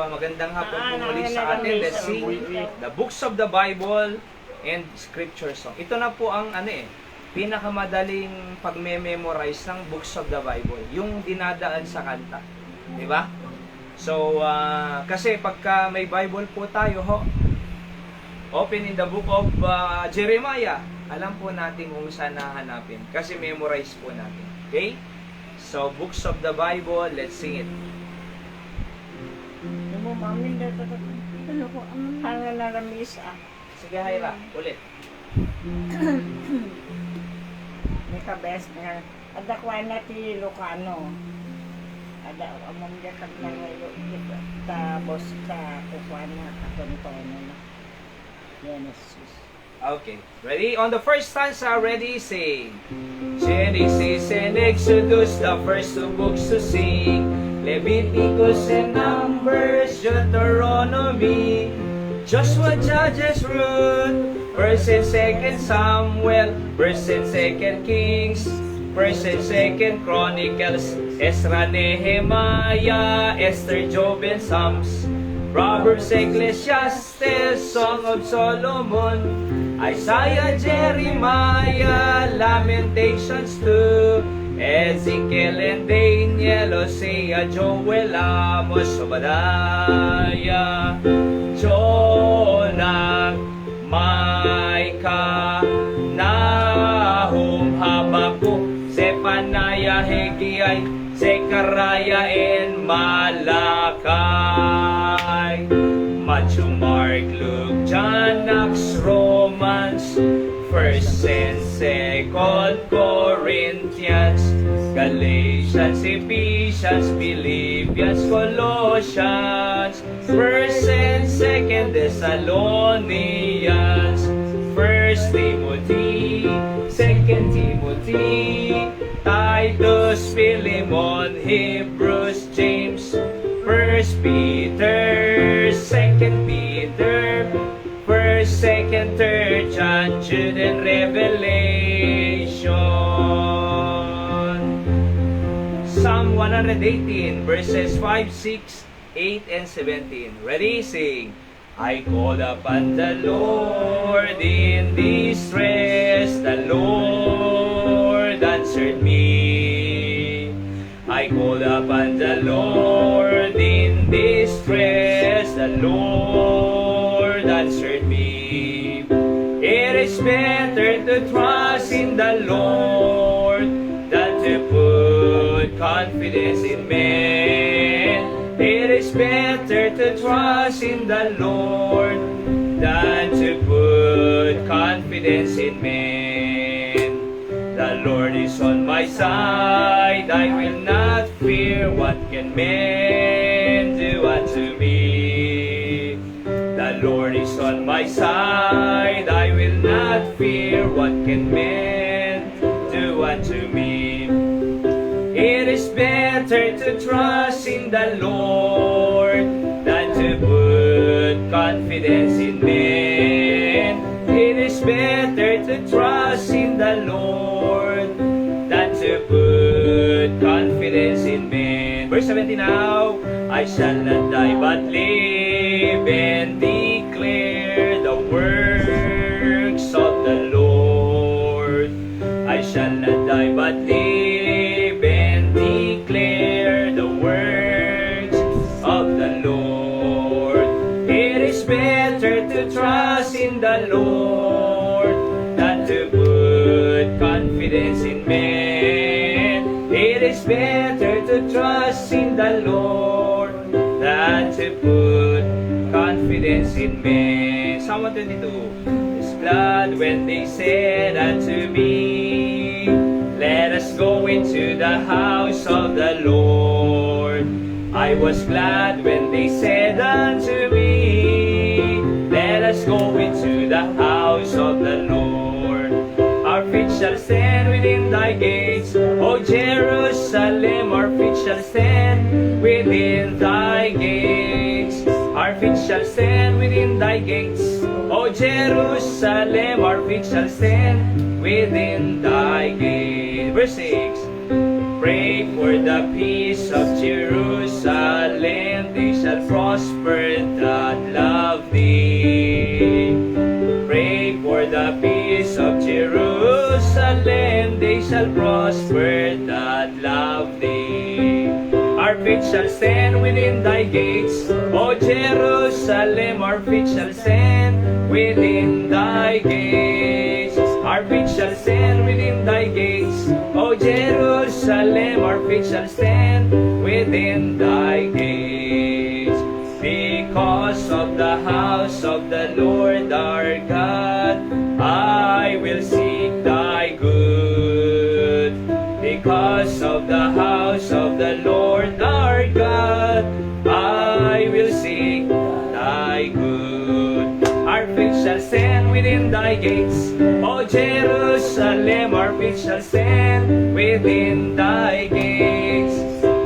magandang hapon po muli sa atin. Let's sing the books of the Bible and scripture song. Ito na po ang pinakamadaling pagme-memorize ng books of the Bible, yung dinadaan sa kanta. Di ba? So, kasi pagka may Bible po tayo, open in the book of Jeremiah, alam po natin kung saan nahanapin. Kasi memorize po natin. Okay? So, books of the Bible, let's sing it. Ano ko, ang pangangaramisa. Sige, Hyra, ulit. May kabes nga. Ada ko na ti Lucano. Ada among jakag na ngayon. Tapos sa kukuha na katontono na. Genesis. Okay. Ready? On the first stanza, ready, sing. Genesis and Exodus, the first two books to sing. Leviticus and Numbers, Deuteronomy, Joshua, Judges, Ruth, 1st and 2nd Samuel, 1st and 2nd Kings, 1st and 2nd Chronicles, Ezra, Nehemiah, Esther, Job, and Psalms, Proverbs, Ecclesiastes, Song of Solomon, Isaiah, Jeremiah, Lamentations 2, Ezekiel and Daniel, Hosea, Joel, Amos, Obadiah, Jonah, Micah, Nahum, Habakkuk, Zephaniah, Haggai, Zechariah, and Malachi. Matthew, Mark, Luke, John, Acts, Romans, 1st and 2nd Corinthians, Galatians, Ephesians, Philippians, Colossians, 1st and 2nd Thessalonians, 1st Timothy, 2nd Timothy, Titus, Philemon, Hebrews, James, 1st Peter, 2nd Peter, 1st, 2nd, 3rd John, Jude, and Revelation. Psalm 118, verses 5, 6, 8, and 17. Ready? Sing. I called upon the Lord in distress. The Lord answered me. I called upon the Lord in distress. The Lord answered me. It is better to trust in the Lord than to put confidence in men. It is better to trust in the Lord than to put confidence in men. The Lord is on my side, I will not fear. What can men do unto me? The Lord is on my side, I will not fear. What can men do unto me? It is better to trust in the Lord than to put confidence in men. It is better to trust in the Lord than to put confidence in men. Verse 17 now. I shall not die but live and declare the works of the Lord. I shall not die but live and declare the works of the Lord. It is better to trust in the Lord than to put confidence in men. It is better to trust in the Lord than to put confidence in men. Psalm 122 is glad when they said unto me, let us go into the house of the Lord. I was glad when they said unto me, let us go into the house of the Lord. Our feet shall stand within thy gates, O Jerusalem. Our feet shall stand within thy gates. Our feet shall stand within thy gates, O Jerusalem. Our feet shall stand within thy gates. Verse 6. Pray for the peace of Jerusalem. They shall prosper that love thee. Pray for the peace of Jerusalem, they shall prosper that love thee. Our feet shall stand within thy gates, O Jerusalem, our feet shall stand within thy gates. Our feet shall stand within thy gates, O Jerusalem, our feet shall stand within thy gates. Because of the house of the Lord our God, I will seek thy good. Because of the house of the Lord our God, I will seek thy good. Our feet shall stand within thy gates, O Jerusalem, our feet shall stand within thy gates.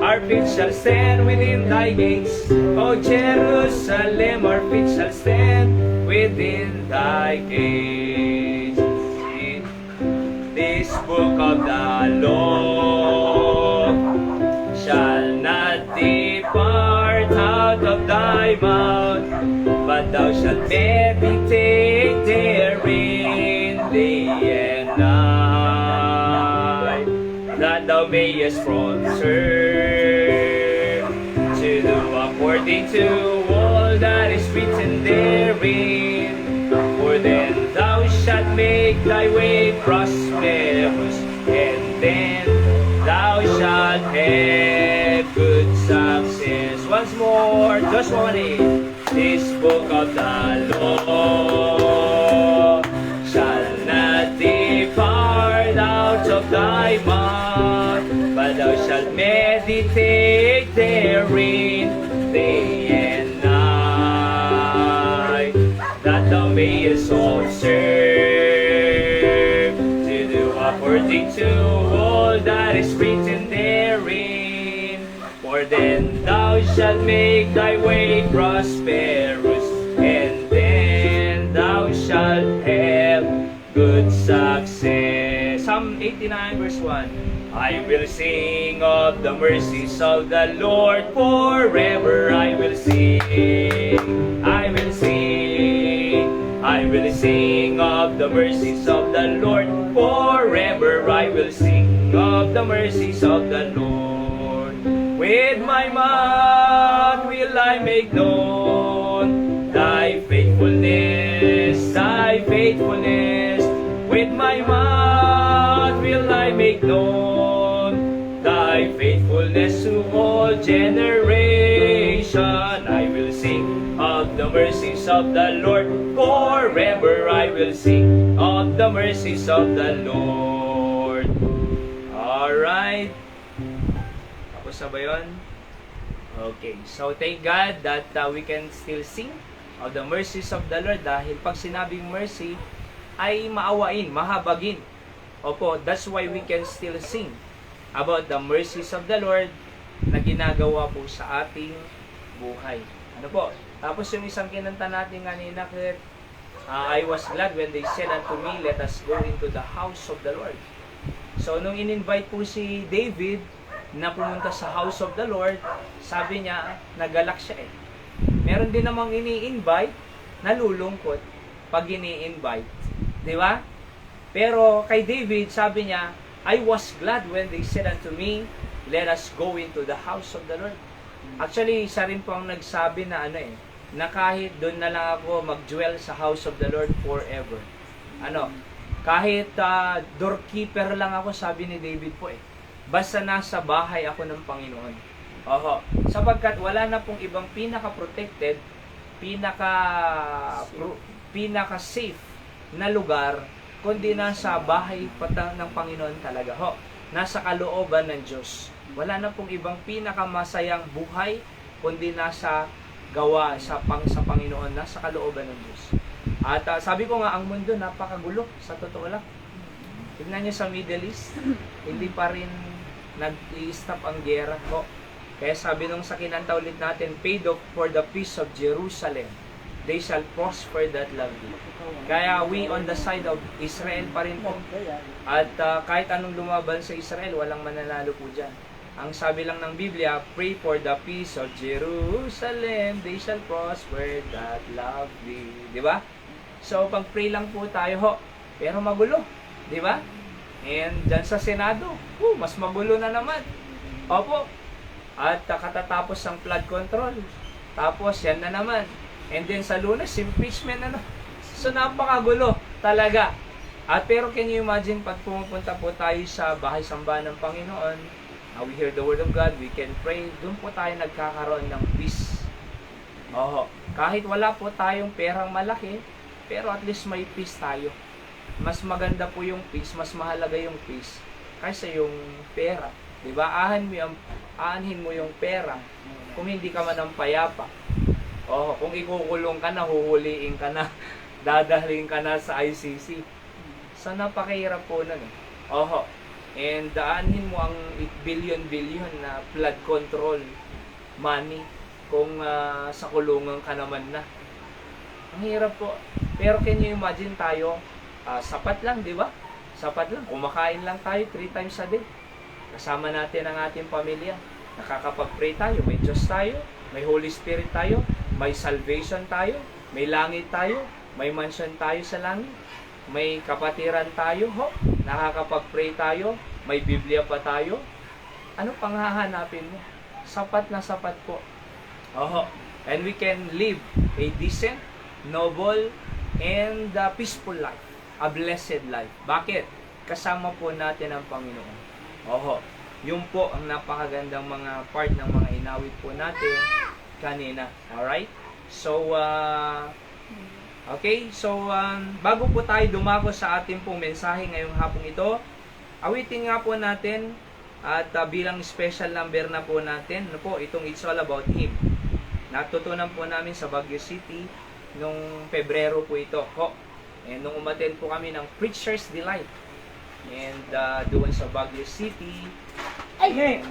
Our feet shall stand within thy gates, O Jerusalem, our feet shall stand within thy gates. In this book of the law shall not depart out of thy mouth, but thou shalt meditate therein day and night, that thou mayest observe to do according to all that is written therein. For then thou shalt make thy way prosperous, and then thou shalt have good success. Once more, just 1:8. This book of the law shall not depart out of thy mouth, but thou shalt meditate therein day and night, that thou mayest observe to do according to all that is written therein. For then thou shalt make thy way prosperous, and then thou shalt have good success. Psalm 89 verse 1. I will sing of the mercies of the Lord forever. I will sing, I will sing, I will sing of the mercies of the Lord forever. I will sing of the mercies of the Lord. With my mouth will I make known thy faithfulness, thy faithfulness. With my mouth will I make known thy faithfulness to all generation. I will sing of the mercies of the Lord forever. I will sing of the mercies of the Lord. Alright. Tapos na ba yun? Okay. So, thank God that we can still sing of the mercies of the Lord, dahil pag sinabing mercy, ay maawain, mahabagin. Opo, that's why we can still sing about the mercies of the Lord na ginagawa po sa ating buhay. Ano po? Tapos yung isang kinanta natin kanina, I was glad when they said unto me, let us go into the house of the Lord. So, nung in-invite po si David na pumunta sa house of the Lord, sabi niya, nagalak siya eh. Meron din namang ini-invite, nalulungkot pag ini-invite. Di ba? Pero kay David, sabi niya, I was glad when they said unto me, let us go into the house of the Lord. Actually, isa rin po ang nagsabi na na kahit doon na lang ako mag-dwell sa house of the Lord forever. Kahit doorkeeper lang ako, sabi ni David po basta nasa bahay ako ng Panginoon. Sapagkat wala na pong ibang pinaka-protected, pinaka-safe na lugar, kundi nasa bahay ng Panginoon talaga. Nasa kalooban ng Diyos. Wala na pong ibang pinakamasayang buhay, kundi nasa gawa sa Panginoon, nasa kalooban ng Diyos. At sabi ko nga, ang mundo napakagulo, sa totoo lang. Tignan nyo sa Middle East, hindi pa rin nag-i-stop ang gera. Kaya sabi nung sa kinanta ulit natin, paid for the peace of Jerusalem, they shall prosper that love thee. Kaya we on the side of Israel pa rin po. At kahit anong lumaban sa Israel, walang mananalo po dyan. Ang sabi lang ng Biblia, pray for the peace of Jerusalem, they shall prosper that love thee. Di ba? So, pag-pray lang po tayo ho, pero magulo. Di ba? And dyan sa Senado, mas magulo na naman. Opo. At katatapos ng flood control. Tapos, yan na naman. And then sa Lunes, impeachment na. So, napakagulo talaga. At pero can you imagine pag pumupunta po tayo sa bahay-sambahan ng Panginoon, we hear the Word of God, we can pray, doon po tayo nagkakaroon ng peace. Kahit wala po tayong perang malaki, pero at least may peace tayo. Mas maganda po yung peace, mas mahalaga yung peace kaysa yung pera. Diba? Aanhin mo yung pera kung hindi ka man ng payapa. Kung ikukulong ka na, huhuliin ka na, dadahlin ka na sa ICC. So, napakahirap po nun eh. And daanin mo ang billion-billion na flood control money kung sa kulungan ka naman na. Ang hirap po. Pero can you imagine tayo, sapat lang, di ba? Sapat lang. Kumakain lang tayo 3 times a day. Kasama natin ang ating pamilya. Nakakapag-pray tayo. May Diyos tayo. May Holy Spirit tayo. May salvation tayo. May langit tayo. May mansion tayo sa langit. May kapatiran tayo, nakakapag-pray tayo, may Biblia pa tayo. Ano pang hahanapin mo? Sapat na sapat po. And we can live a decent, noble, and peaceful life. A blessed life. Bakit? Kasama po natin ang Panginoon. Yung po ang napakagandang mga part ng mga inawit po natin kanina. Alright? So, okay, so bago po tayo dumako sa ating pong mensahe ngayong hapong ito, awitin nga po natin at bilang special number na po natin, itong It's All About Him. Natutunan po namin sa Baguio City nung Pebrero po ito. And nung umattend po kami ng Preacher's Delight. And doon sa Baguio City, and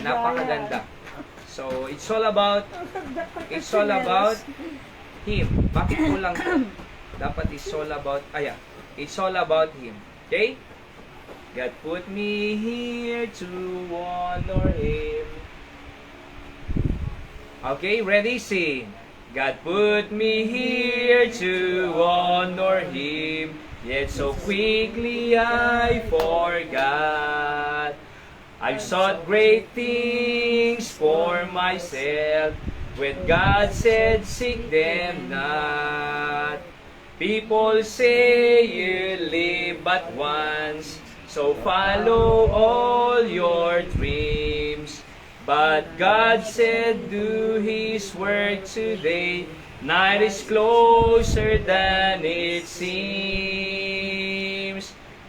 napakaganda. So it's all about Him. Bakit po lang dapat it's all about it's all about Him. Okay? God put me here to honor Him. Okay, ready? Sing. God put me here to honor Him, yet so quickly I forgot. I've sought great things for myself, when God said, seek them not. People say you live but once, so follow all your dreams. But God said, do His work today. Night is closer than it seems.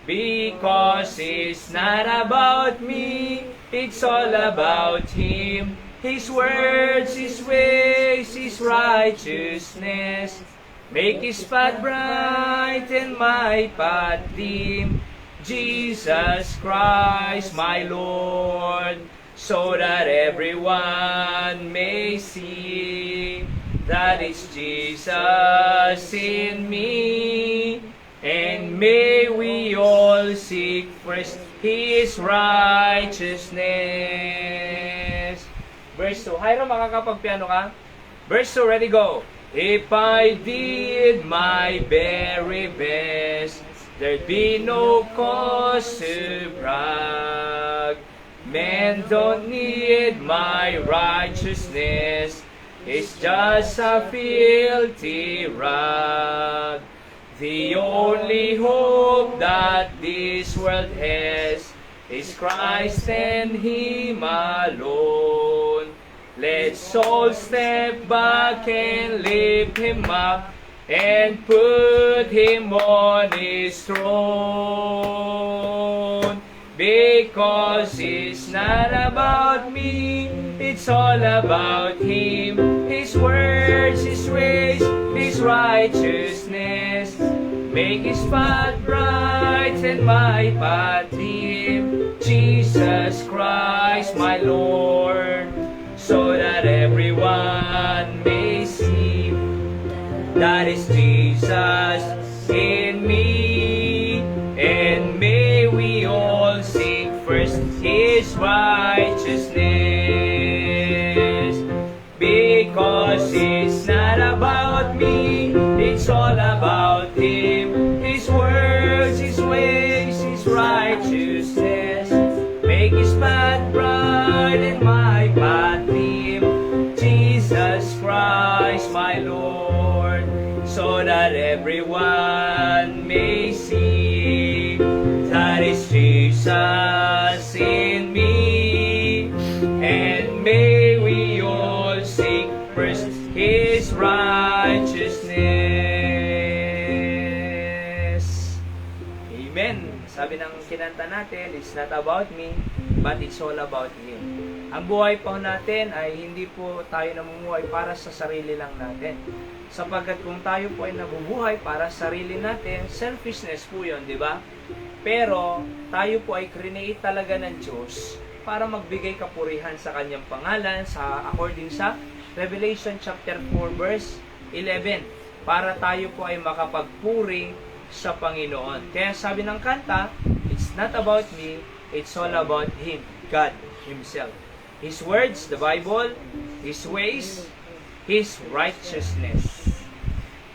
Because it's not about me, it's all about Him. His words, His ways, His righteousness make His path bright and my path dim. Jesus Christ, my Lord, so that everyone may see that it's Jesus in me. And may we all seek first His righteousness. Verse 2. Hiram, makakapagpiano ka? Verse 2, ready, go. If I did my very best, there'd be no cause to brag. Men don't need my righteousness, it's just a filthy rag. The only hope that this world has is Christ and Him alone. Let's all step back and lift Him up and put Him on His throne. Because it's not about me, it's all about Him. His words, His ways, His righteousness make His path bright and my path dim. Jesus Christ, my Lord, so that everyone may see that is Jesus in me. And may we all seek first His righteousness. It's not about me, it's all about Him. His words, His ways, His righteousness make His path bright and my path dim. Jesus Christ, my Lord, so that everyone may see that it's Jesus in me. And may we all seek first His righteousness. Amen. Sabi ng kinanta natin, it's not about me, but it's all about Him. Ang buhay po natin ay hindi po tayo namumuhay para sa sarili lang natin. Sapagkat kung tayo po ay nabubuhay para sa sarili natin, selfishness po yun, di ba? Pero tayo po ay create talaga ng Diyos para magbigay kapurihan sa Kanyang pangalan according sa Revelation chapter 4 verse 11, para tayo po ay makapagpuri sa Panginoon. Kaya sabi ng kanta, it's not about me, it's all about Him, God Himself. His words, the Bible, His ways, His righteousness.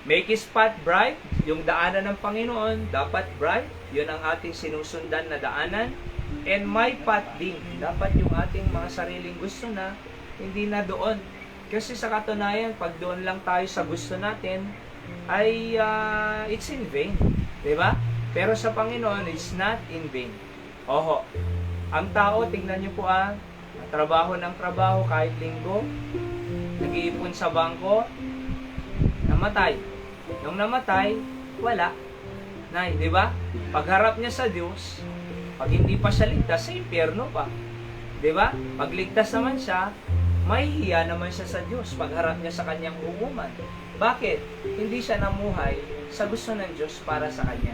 Make His path bright, yung daanan ng Panginoon, dapat bright, yun ang ating sinusundan na daanan. And my path din, dapat yung ating mga sariling gusto na, hindi na doon. Kasi sa katunayan, pag doon lang tayo sa gusto natin, ay it's in vain. Diba? Pero sa Panginoon, it's not in vain. Oho, ang tao, tingnan nyo po trabaho ng trabaho kahit linggo, nag-iipon sa bangko, namatay. Nung namatay, wala. Nay, di ba? Pagharap niya sa Diyos, pag hindi pa siya ligtas, sa impyerno pa. Di ba? Pag ligtas naman siya, mahihiya naman siya sa Diyos pagharap niya sa kanyang hukuman. Bakit? Hindi siya namuhay sa gusto ng Diyos para sa kanya.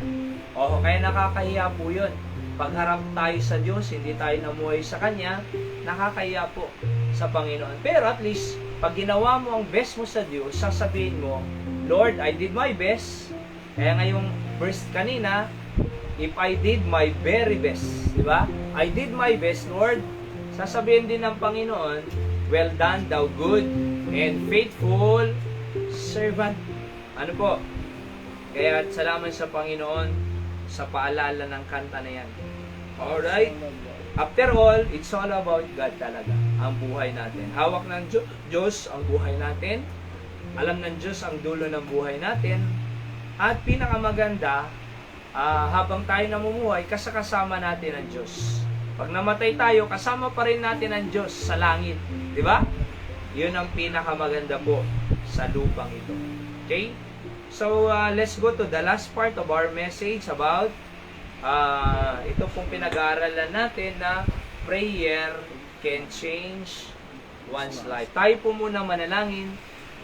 O, kaya nakakahiya po yun. Pagharap tayo sa Diyos, hindi tayo namuhay sa Kanya, nakakahiya po sa Panginoon. Pero at least, pag ginawa mo ang best mo sa Diyos, sasabihin mo, Lord, I did my best. Kaya ngayong verse kanina, if I did my very best, di ba? I did my best, Lord. Sasabihin din ng Panginoon, well done, thou good and faithful servant. Ano po? Kaya salamat sa Panginoon sa paalala ng kanta na yan. Alright? After all, it's all about God talaga. Ang buhay natin. Hawak ng Diyos ang buhay natin. Alam ng Diyos ang dulo ng buhay natin. At pinakamaganda, habang tayo namumuhay, kasama natin ang Diyos. Pag namatay tayo, kasama pa rin natin ang Diyos sa langit. Di ba? Yun ang pinakamaganda po sa lupang ito. Okay? So, let's go to the last part of our message about ito pong pinag-aaralan natin na prayer can change one's life. Tayo po muna manalangin.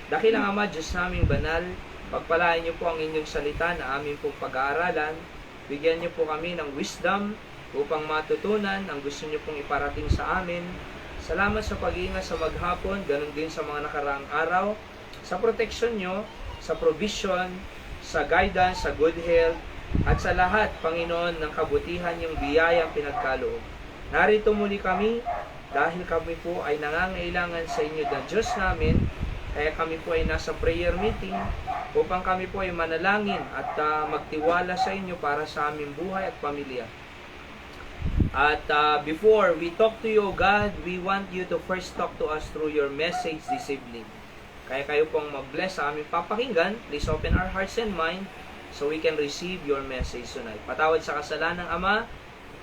Dakilang Ama, Diyos naming banal, pagpalain niyo po ang inyong salita na aming pong pag-aaralan. Bigyan niyo po kami ng wisdom upang matutunan ang gusto niyo pong iparating sa amin. Salamat sa pag-iingat sa maghapon, ganun din sa mga nakaraang araw, sa protection niyo, sa provision, sa guidance, sa good health, at sa lahat, Panginoon, ng kabutihan yung biyayang pinagkaloob. Narito muli kami dahil kami po ay nangangailangan sa inyo na Diyos namin, kaya kami po ay nasa prayer meeting upang kami po ay manalangin at magtiwala sa inyo para sa aming buhay at pamilya. At before we talk to you, God, we want you to first talk to us through your message this evening. Kaya kayo pong mag-bless sa aming papakinggan. Please open our hearts and mind so we can receive your message tonight. Patawad sa kasalanan, Ama.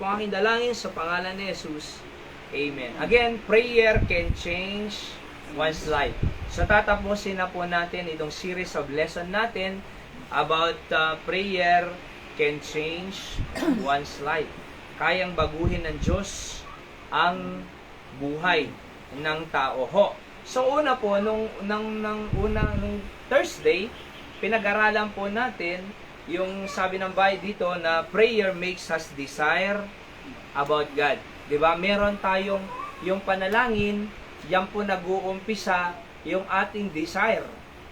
Kung aking dalangin sa pangalan ni Jesus. Amen. Again, prayer can change one's life. So tatapusin na po natin itong series of lesson natin about prayer can change one's life. Kayang baguhin ng Diyos ang buhay ng tao. So una po, nung Thursday, pinag-aralan po natin yung sabi ng Bible dito na prayer makes us desire about God. Diba? Meron tayong yung panalangin, yan po nag-uumpisa yung ating desire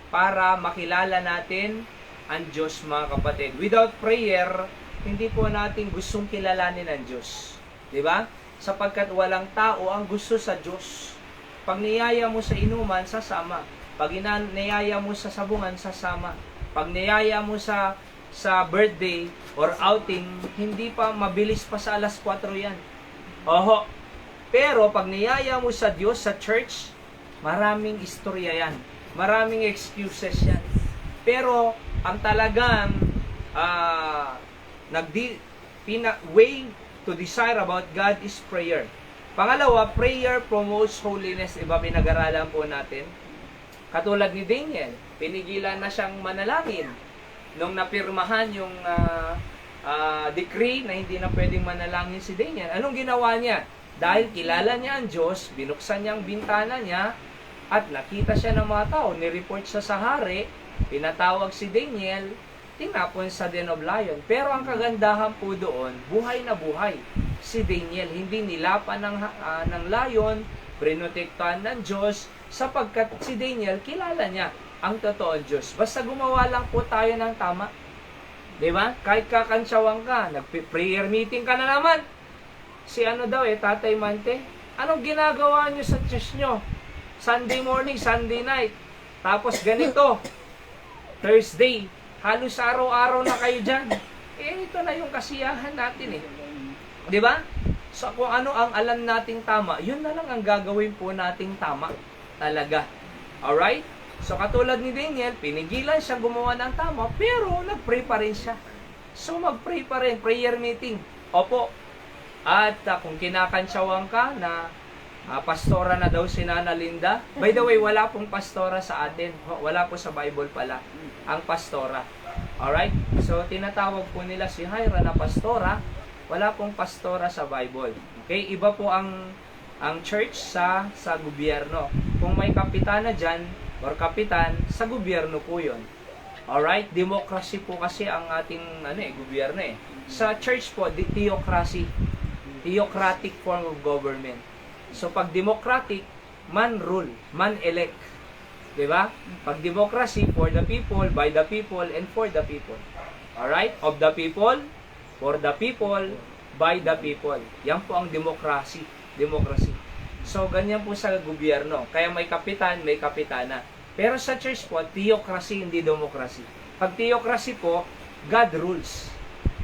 para makilala natin ang Diyos, mga kapatid. Without prayer, hindi po natin gustong kilalanin ang Diyos. Diba? Sapagkat walang tao ang gusto sa Diyos. Pag niyaya mo sa inuman, sasama. Pag niyaya mo sa sabungan, sasama. Pag niyaya mo sa birthday or outing, hindi pa, mabilis pa sa alas 4 yan. Oho. Pero pag niyaya mo sa Diyos, sa church, maraming istorya yan. Maraming excuses yan. Pero ang talagang way to desire about God is prayer. Pangalawa, prayer promotes holiness. Iba pinag-aralan po natin. Katulad ni Daniel, pinigilan na siyang manalangin nung napirmahan yung decree na hindi na pwedeng manalangin si Daniel. Anong ginawa niya? Dahil kilala niya ang Diyos, binuksan niya ang bintana niya at nakita siya ng mga tao. Nireport siya sa hari, pinatawag si Daniel, tinapon sa Den of Lion. Pero ang kagandahan po doon, buhay na buhay si Daniel. Hindi nilapan ng lion, prinotektahan ng Diyos, sapagkat si Daniel, kilala niya ang totoong Diyos. Basta gumawa lang po tayo ng tama. Diba? Kahit kakansyawang ka, nag-prayer meeting ka na naman. Si Tatay Mante, anong ginagawa niyo sa church nyo? Sunday morning, Sunday night. Tapos ganito, Thursday, halos araw-araw na kayo dyan. Ito na yung kasiyahan natin eh. Diba? So kung ano ang alam nating tama, yun na lang ang gagawin po nating tama. Talaga. Alright? So katulad ni Daniel, pinigilan siya gumawa ng tama, pero nag-pray pa rin siya. So mag-pray pa rin, prayer meeting. Opo. At kung kinakansyawan ka na pastora na daw si Nana Linda, by the way, wala pong pastora sa atin. Wala po sa Bible pala ang pastora. Alright? So tinatawag po nila si Hyra na pastora. Wala pong pastora sa Bible. Okay? Iba po ang church sa gobyerno. Kung may kapitana dyan, or kapitan, sa gobyerno po yun. Alright? Democracy po kasi ang ating gobyerno eh. Sa church po, theocracy. Theocratic form of government. So pag democratic, man rule, man elect. Diba? Pag democracy, for the people, by the people, and for the people. Alright? Of the people, for the people, by the people. Yan po ang democracy. Democracy. So, ganyan po sa gobyerno. Kaya may kapitan, may kapitana. Pero sa church po, theocracy, hindi democracy. Pag theocracy po, God rules.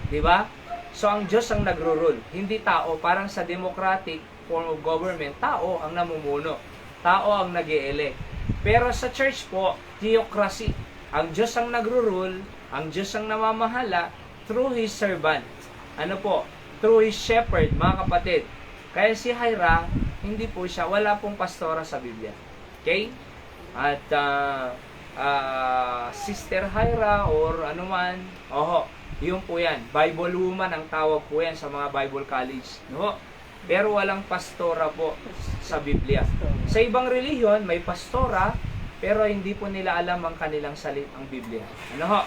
Diba? So, ang Diyos ang nagro-rule. Hindi tao. Parang sa democratic form of government, tao ang namumuno. Tao ang nag-e-elect. Pero sa church po, theocracy. Ang Diyos ang nagro-rule, ang Diyos ang namamahala through His servant. Ano po? Through His shepherd, mga kapatid. Kaya si Hyra, hindi po siya, wala pong pastora sa Biblia. Okay? At Sister Hyra or anuman, yun po yan. Bible woman ang tawag po yan sa mga Bible college. No? Pero walang pastora po sa Biblia. Sa ibang relihiyon, may pastora, pero hindi po nila alam ang kanilang ang Biblia. Ano ho?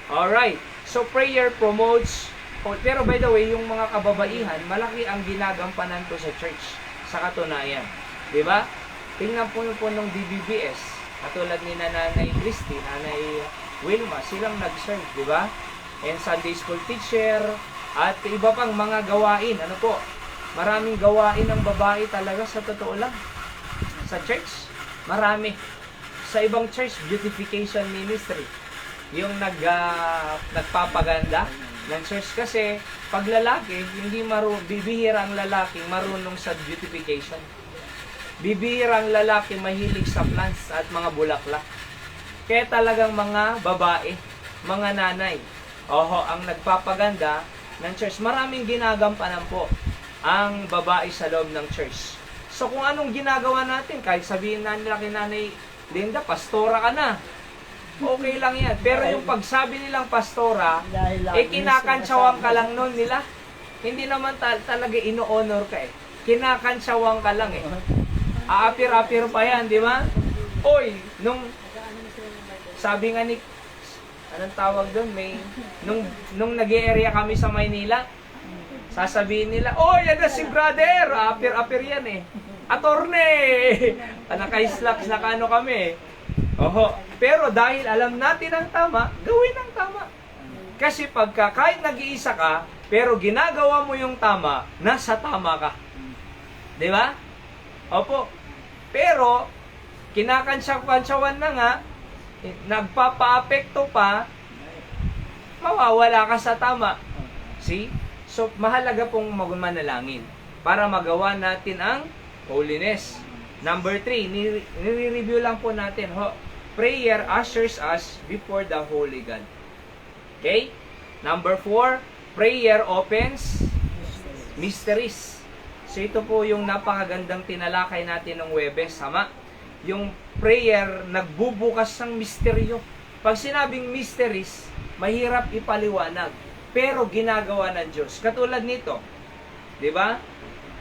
Alright. So prayer promotes. Pero by the way, yung mga kababaihan, malaki ang ginagampanan ko sa church. Sa katunayan. Diba? Tingnan po nung DBBS. Katulad ni Nanay Christy, Nanay Wilma, silang nag-serve. Diba? And Sunday school teacher. At iba pang mga gawain. Ano po? Maraming gawain ng babae talaga sa totoo lang. Sa church, marami. Sa ibang church, beautification ministry. Yung nagpapaganda ng church kasi pag lalaki, bibihira ang lalaki marunong sa beautification. Bibihira ang lalaki mahilig sa plants at mga bulaklak. Kaya talagang mga babae, mga nanay, ang nagpapaganda ng church. Maraming ginagampanan po ang babae sa loob ng church. So kung anong ginagawa natin, kahit sabihin na nila kay Nanay Linda, pastora ka na. Okay lang yan. Pero yung pagsabi nilang pastora, kinakantsawan ka lang nun nila. Hindi naman talaga ino-honor ka eh. Kinakantsawan ka lang eh. Aapir-apir pa yan, di ba? Oy, sabi nga ni, anong tawag doon? Nung nag-area kami sa Maynila, sasabihin nila, yan na si brother, apir-apir yan eh. Atorne! Naka-slacks, naka-ano kami eh. Pero dahil alam natin ang tama, gawin ang tama. Kasi kahit nag-iisa ka, pero ginagawa mo yung tama, nasa tama ka. Di ba? Opo. Pero, kinakansyawan na nga, nagpapa-apekto pa, mawawala ka sa tama. See? So, mahalaga pong manalangin para magawa natin ang holiness. Number 3, nire-review lang po natin. Prayer ushers us before the Holy God. Okay? Number 4, prayer opens mysteries. So, ito po yung napakagandang tinalakay natin ng Huwebes. Sama? Yung prayer, nagbubukas ng misteryo. Pag sinabing mysteries, mahirap ipaliwanag. Pero ginagawa ng Diyos. Katulad nito. Di ba?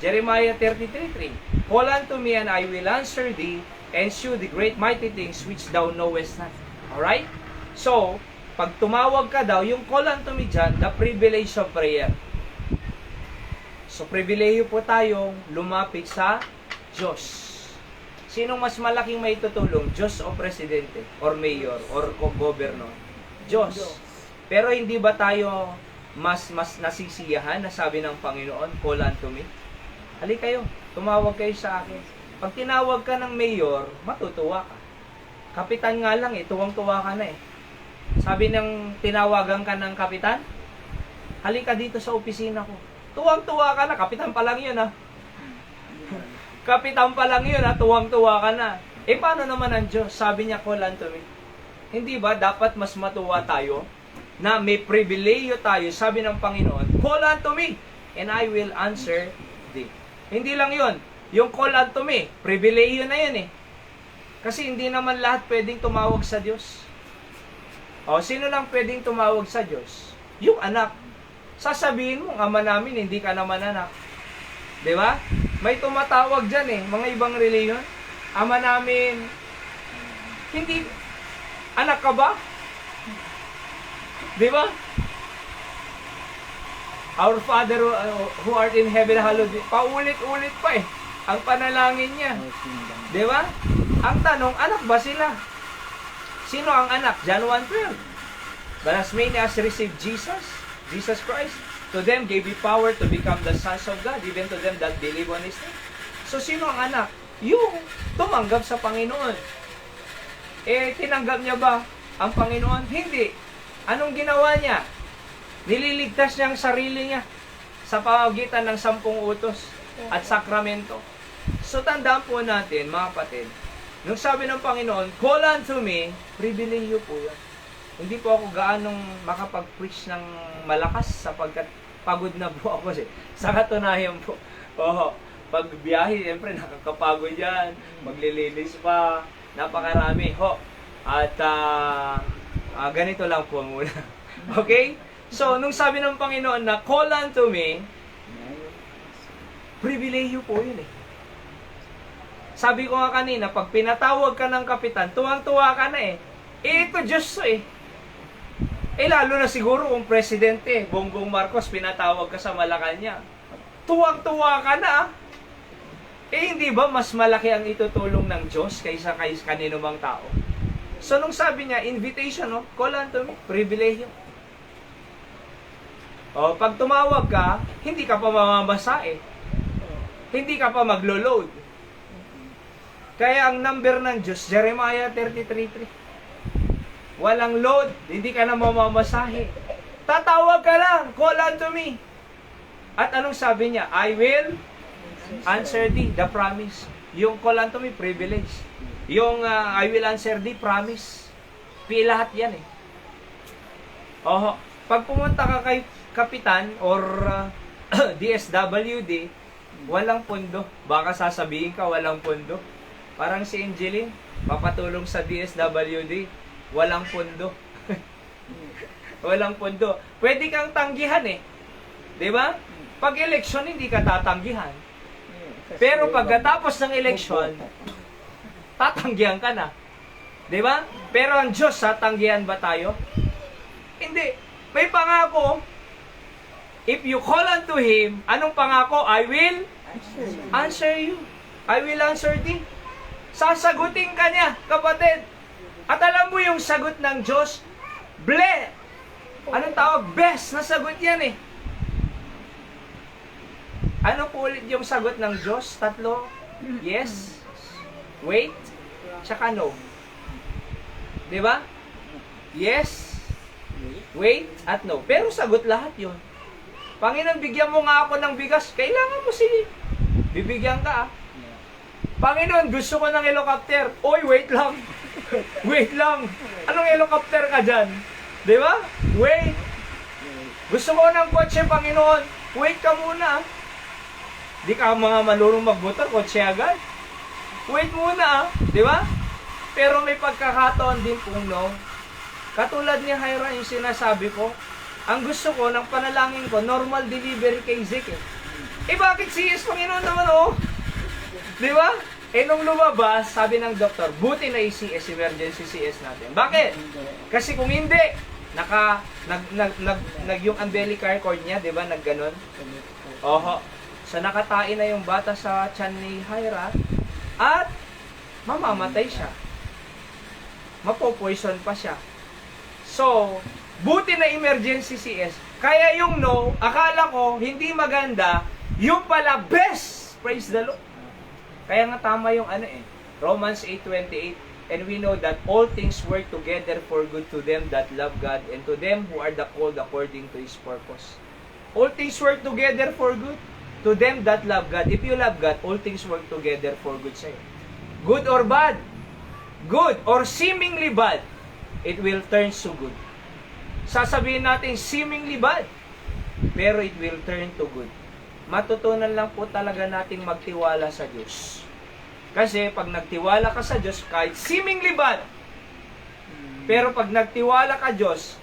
Jeremiah 33:3. Call unto me and I will answer thee and shew the great mighty things which thou knowest not. Alright? So, pag tumawag ka daw, yung call unto me dyan, the privilege of prayer. So, pribilehiyo po tayong lumapit sa Diyos. Sinong mas malaking may tutulong? Diyos o presidente? Or mayor? Or governor? Diyos. Pero hindi ba tayo mas nasisiyahan na sabi ng Panginoon, call unto me? Halika kayo, tumawag kayo sa akin. Pag tinawag ka ng mayor, matutuwa ka. Kapitan nga lang tuwang-tuwa ka na Sabi ng tinawagan ka ng kapitan, halika dito sa opisina ko. Tuwang-tuwa ka na, kapitan pa lang yun Kapitan pa lang yun tuwang-tuwa ka na. Paano naman ang Diyos? Sabi niya, call unto me. Hindi ba dapat mas matuwa tayo na may pribileyo tayo, sabi ng Panginoon, call unto me, and I will answer thee. Hindi lang yun. Yung call unto me, pribileyo na yun Kasi hindi naman lahat pwedeng tumawag sa Diyos. Sino lang pwedeng tumawag sa Diyos? Yung anak. Sasabihin mo, ama namin, hindi ka naman anak. Di ba? May tumatawag dyan mga ibang reliyon. Ama namin, hindi, anak ka ba? Di ba? Our Father who art in heaven, hallowed. Paulit-ulit pa ang panalangin niya. Di ba? Ang tanong, anak ba sila? Sino ang anak? John 1:12. But as many as received Jesus Christ, to them gave He power to become the sons of God, even to them that believe on His name. So, sino ang anak? Yung tumanggap sa Panginoon. Tinanggap niya ba ang Panginoon? Hindi. Anong ginawa niya? Nililigtas niya ang sarili niya sa pamamagitan ng 10 utos at sakramento. So, tandaan po natin, mga kapatid, nung sabi ng Panginoon, call unto me, pribilehiyo po yan. Hindi po ako gaanong makapag-preach ng malakas sapagkat pagod na po ako sa katunayan po. Pag biyahe, siyempre nakakapagod yan. Maglilinis pa, napakarami. At ganito lang po muna. Okay? So, nung sabi ng Panginoon na call unto me, pribilehiyo po yun Sabi ko nga kanina, pag pinatawag ka ng kapitan, tuwang-tuwa ka na ito Diyos lalo na siguro kung presidente, Bongbong Marcos, pinatawag ka sa Malacanang. Tuwang-tuwa ka na. Hindi ba mas malaki ang itutulong ng Diyos kaysa kanino mang tao? So, nung sabi niya, invitation, call unto me, pribilehiyo. Pag tumawag ka, hindi ka pa mamamasa Hindi ka pa maglo-load. Kaya ang number ng Diyos, Jeremiah 33:3. Walang load, hindi ka na mamamasahe. Tatawag ka lang, call unto me. At anong sabi niya? I will answer thee, the promise. Yung call unto me, privilege. Yung I will answer thee, promise. Lahat yan Pag pumunta ka kay kapitan or DSWD, walang pondo. Baka sasabihin ka, walang pondo. Parang si Angeline, papatulong sa DSWD. Walang pondo. Walang pondo. Pwede kang tanggihan Di ba? Pag eleksyon, hindi ka tatanggihan. Pero pagkatapos ng eleksyon, tatanggihan ka na. Di ba? Pero ang Diyos, tatanggihan ba tayo? Hindi. May pangako. If you call unto Him, anong pangako? I will answer you. I will answer thee. Sasagutin ka niya, kapatid. At alam mo yung sagot ng Diyos, anong tawag? Best na sagot yan Ano po ulit yung sagot ng Diyos? 3? Yes. Wait. tsaka no. Di ba? Yes, wait, at no. Pero sagot lahat yun. Panginoon, bigyan mo nga ako ng bigas. Kailangan mo bibigyan ka. Panginoon, gusto ko ng helicopter. Oy, wait lang. Wait lang. Anong helicopter ka dyan? Di ba? Wait. Gusto ko ng kotse, Panginoon. Wait ka muna. Di ka mga malurong magmotor, kotse agad. Wait muna. Di ba? Pero may pagkakataon din kung no. Katulad ni Hyra, yung sinasabi ko, ang gusto ko ng panalangin ko, normal delivery kay Zeke. Bakit CS, Panginoon naman, oh? Di ba? Nung lumabas, sabi ng doktor, buti na i-CS, emergency CS natin. Bakit? Kasi kung hindi, yung umbilical cord niya, di ba, nagganon? Oho. So, nakatain na yung bata sa tiyan ni Hyra, at mamamatay siya. Mapopoison pa siya. So, buti na emergency CS. Kaya yung no, akala ko, hindi maganda, yung pala best. Praise the Lord. Kaya nga tama yung Romans 8:28. And we know that all things work together for good to them that love God and to them who are the called according to His purpose. All things work together for good to them that love God. If you love God, all things work together for good sa'yo. Good or bad? Good or seemingly bad, it will turn to good. Sasabihin natin seemingly bad, pero it will turn to good. Matutunan lang po talaga nating magtiwala sa Diyos. Kasi pag nagtiwala ka sa Diyos, kahit seemingly bad, pero pag nagtiwala ka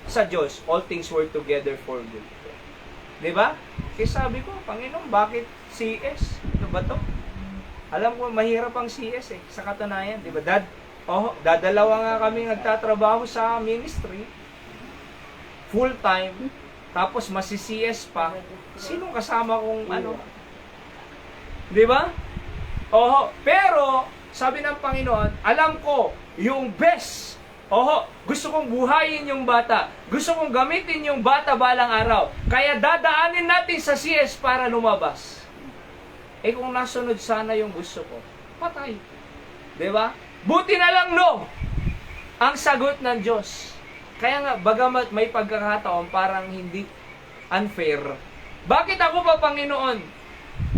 sa Diyos, all things work together for good. Diba? Kaya sabi ko, Panginoon, bakit CS? Ano ba to? Alam ko, mahirap ang CS sa katunayan. Diba? Dadalawa nga kami nagtatrabaho sa ministry, full time, tapos masi-CS pa. Sinong kasama kong Diba? Pero, sabi ng Panginoon, alam ko, yung best. Gusto kong buhayin yung bata. Gusto kong gamitin yung bata balang araw. Kaya dadaanin natin sa CS para lumabas. Kung nasunod sana yung gusto ko, patay. Diba? Buti na lang no, ang sagot ng Diyos. Kaya nga, bagamat may pagkakataon, parang hindi unfair. Bakit ako pa, Panginoon,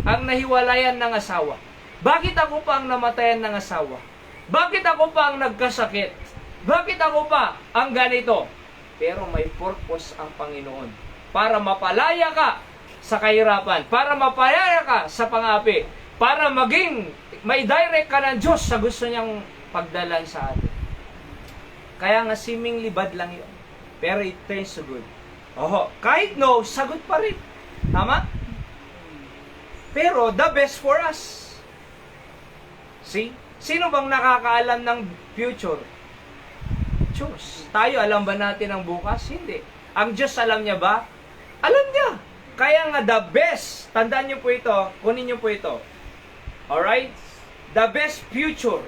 ang nahiwalayan ng asawa? Bakit ako pa ang namatayan ng asawa? Bakit ako pa ang nagkasakit? Bakit ako pa ang ganito? Pero may purpose ang Panginoon. Para mapalaya ka sa kahirapan. Para mapalaya ka sa pangapi. Para maging may direct ka ng Diyos sa gusto niyang pagdalan sa atin. Kaya nga seemingly bad lang yun. Pero it turns to good. Kahit no, sagot pa rin. Tama? Pero the best for us. See? Sino bang nakakaalam ng future? Diyos. Tayo, alam ba natin ang bukas? Hindi. Ang Diyos, alam niya ba? Alam niya. Kaya nga the best, tandaan niyo po ito, kunin niyo po ito. Alright? The best future.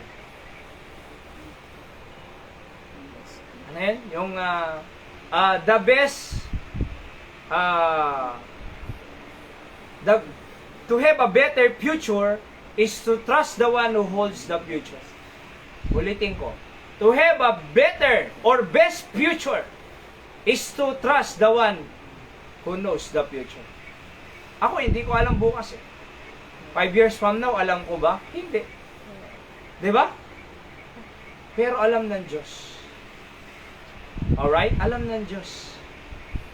Ano yan? Yung, the best, to have a better future is to trust the one who holds the future. Ulitin ko. To have a better or best future is to trust the one who knows the future. Ako, hindi ko alam bukas 5 years from now, alam ko ba? Hindi. Diba? Pero alam ng Diyos. Alright? Alam ng Diyos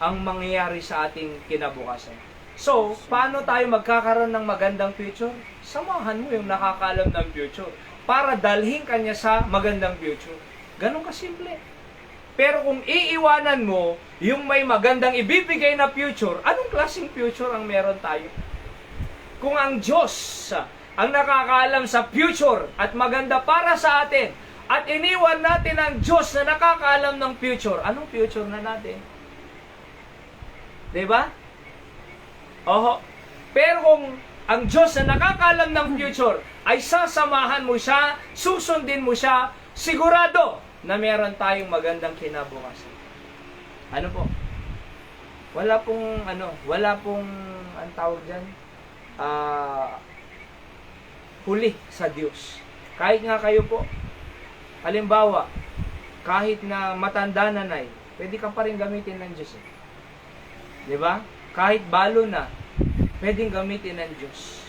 ang mangyayari sa ating kinabukasan. So, paano tayo magkakaroon ng magandang future? Samahan mo yung nakakaalam ng future para dalhin kanya sa magandang future. Ganon kasimple. Pero kung iiwanan mo yung may magandang ibibigay na future, anong klaseng future ang meron tayo? Kung ang Diyos ang nakakaalam sa future at maganda para sa atin, at iniwan natin ang Diyos na nakakaalam ng future, anong future na natin? Diba? Pero kung ang Diyos na nakakaalam ng future ay sasamahan mo siya, susundin mo siya, sigurado na meron tayong magandang kinabukasan. Ano po? Wala pong ang tawag dyan, huli sa Diyos. Kahit nga kayo po, Halimbawa, kahit na matanda na nay, pwede ka pa rin gamitin ng Diyos. Eh. Di ba? Kahit balo na, pwedeng gamitin ng Diyos.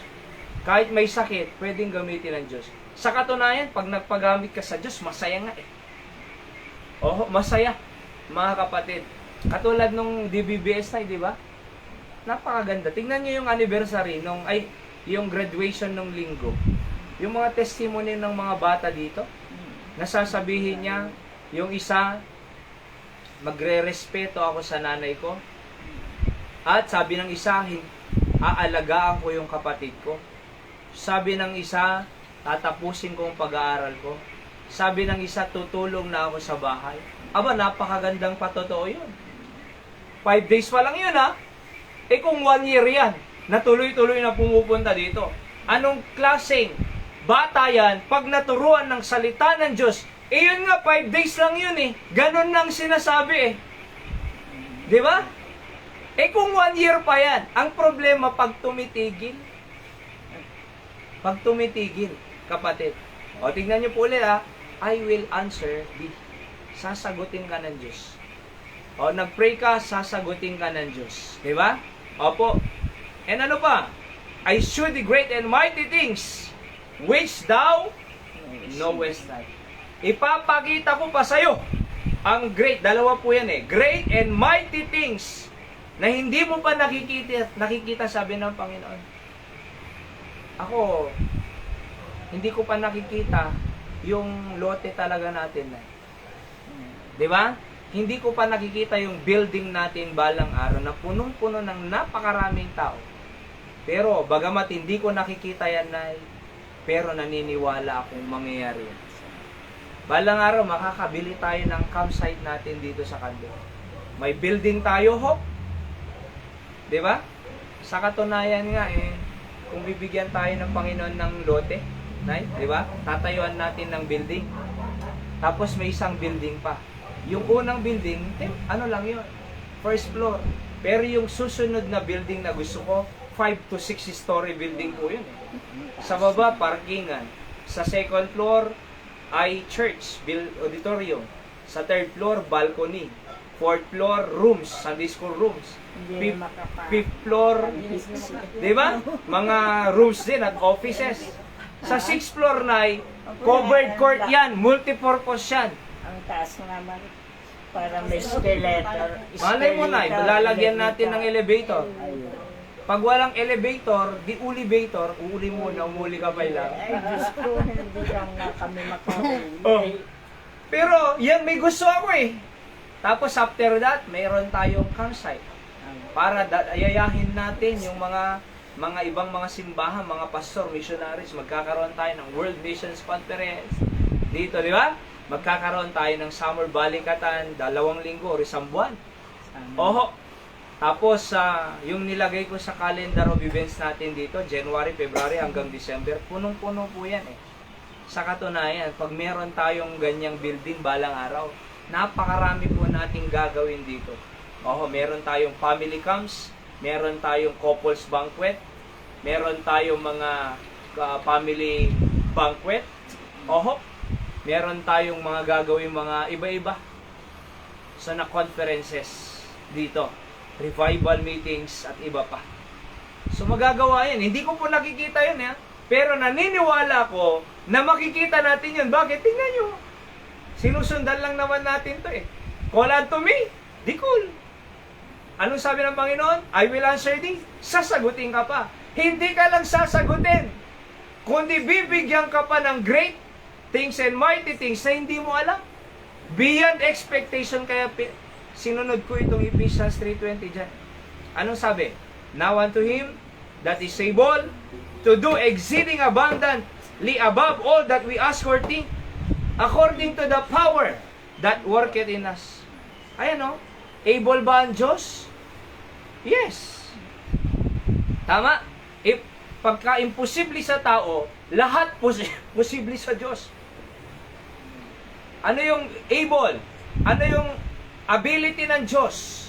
Kahit may sakit, pwedeng gamitin ng Diyos. Sa katunayan, pag nagpagamit ka sa Diyos, masaya nga eh. Oh, masaya, mga kapatid. Katulad nung DBBS na, di ba? Napakaganda. Tingnan niyo yung anniversary yung graduation ng linggo. Yung mga testimony ng mga bata dito, nasasabihin niya, yung isa, magre-respeto ako sa nanay ko. At sabi ng isa, aalagaan ko yung kapatid ko. Sabi ng isa, tatapusin ko ang pag-aaral ko. Sabi ng isa, tutulong na ako sa bahay. Aba, napakagandang patotoo yun. 5 days pa lang yun, ha? Eh kung 1 year yan, na tuloy-tuloy na pumupunta dito. Anong klaseng bata yan pag naturuan ng salita ng Diyos? Eh yun nga, 5 days lang yun eh. Ganon lang sinasabi eh. Di ba? Eh kung 1 year pa yan, ang problema pag tumitigil. Pag tumitigil, kapatid. O tingnan niyo po ulit ha. I will answer thee. Sasagutin ka ng Diyos. O nag-pray ka, sasagutin ka ng Diyos. Di ba? Opo. And ano pa? I show the great and mighty things which thou knowest not. Ipapakita ko pa sa'yo ang great, dalawa po yan eh, great and mighty things na hindi mo pa nakikita sabi ng Panginoon. Ako, hindi ko pa nakikita yung lote talaga natin. Di ba? Hindi ko pa nakikita yung building natin balang araw na punong-puno ng napakaraming tao. Pero, bagamat hindi ko nakikita yan, Nay, pero naniniwala akong mangyayari yan. Balang araw, makakabili tayo ng campsite natin dito sa Candor. May building tayo, Hope. Di ba? Sa katunayan nga, kung bibigyan tayo ng Panginoon ng lote, Nay, di ba? Tatayuan natin ng building. Tapos may isang building pa. Yung unang building, ano lang yun? First floor. Pero yung susunod na building na gusto ko, 5 to 6 story building po yun. Sa baba, parkingan. Sa second floor, ay church, auditorium. Sa third floor, balcony. Fourth floor, rooms, Sunday school rooms. Fifth floor, di ba? Mga rooms din at offices. Sa sixth floor na covered court yan, multipurpose yan. Ang taas naman, para may skeletor. Malay mo na, lalagyan natin ng elevator. Pag walang elevator, di ulivator, uuli muna, umuli ka pa lang. Ay, Diyos ko, hindi lang na kami makahuli. Oh. Pero, yan, may gusto ako eh. Tapos after that, mayroon tayong campsite. Para ayayahin natin yung mga ibang mga simbahan, mga pastor, missionaries, magkakaroon tayo ng World Missions Conference. Dito, di ba? Magkakaroon tayo ng Summer Balikatan, 2 linggo or 1 buwan. Oho. Tapos, yung nilagay ko sa calendar of events natin dito, January, February hanggang December, punong-puno po yan eh. Sa katunayan, pag meron tayong ganyang building balang araw, napakarami po nating gagawin dito. Oho, meron tayong family camps, meron tayong couples banquet, meron tayong mga family banquet. Oho, meron tayong mga gagawin mga iba-iba. So, na conferences dito. Revival meetings at iba pa. So magagawa yan. Hindi ko po nakikita yun. Pero naniniwala ko na makikita natin yun. Bakit? Tingnan nyo. Sinusundan lang naman natin to eh. Call unto me. Di cool. Anong sabi ng Panginoon? I will answer thee. Sasagutin ka pa. Hindi ka lang sasagutin. Kundi bibigyan ka pa ng great things and mighty things na hindi mo alam. Beyond expectation. Kaya sinunod ko itong Ephesians 3:20 dyan. Anong sabi? Now unto Him that is able to do exceeding abundantly above all that we ask or think, according to the power that worketh in us. Ayan o. Able ba ang Diyos? Yes. Tama. Pagka imposible sa tao, lahat posible sa Diyos. Ano yung able? Ano yung ability ng Diyos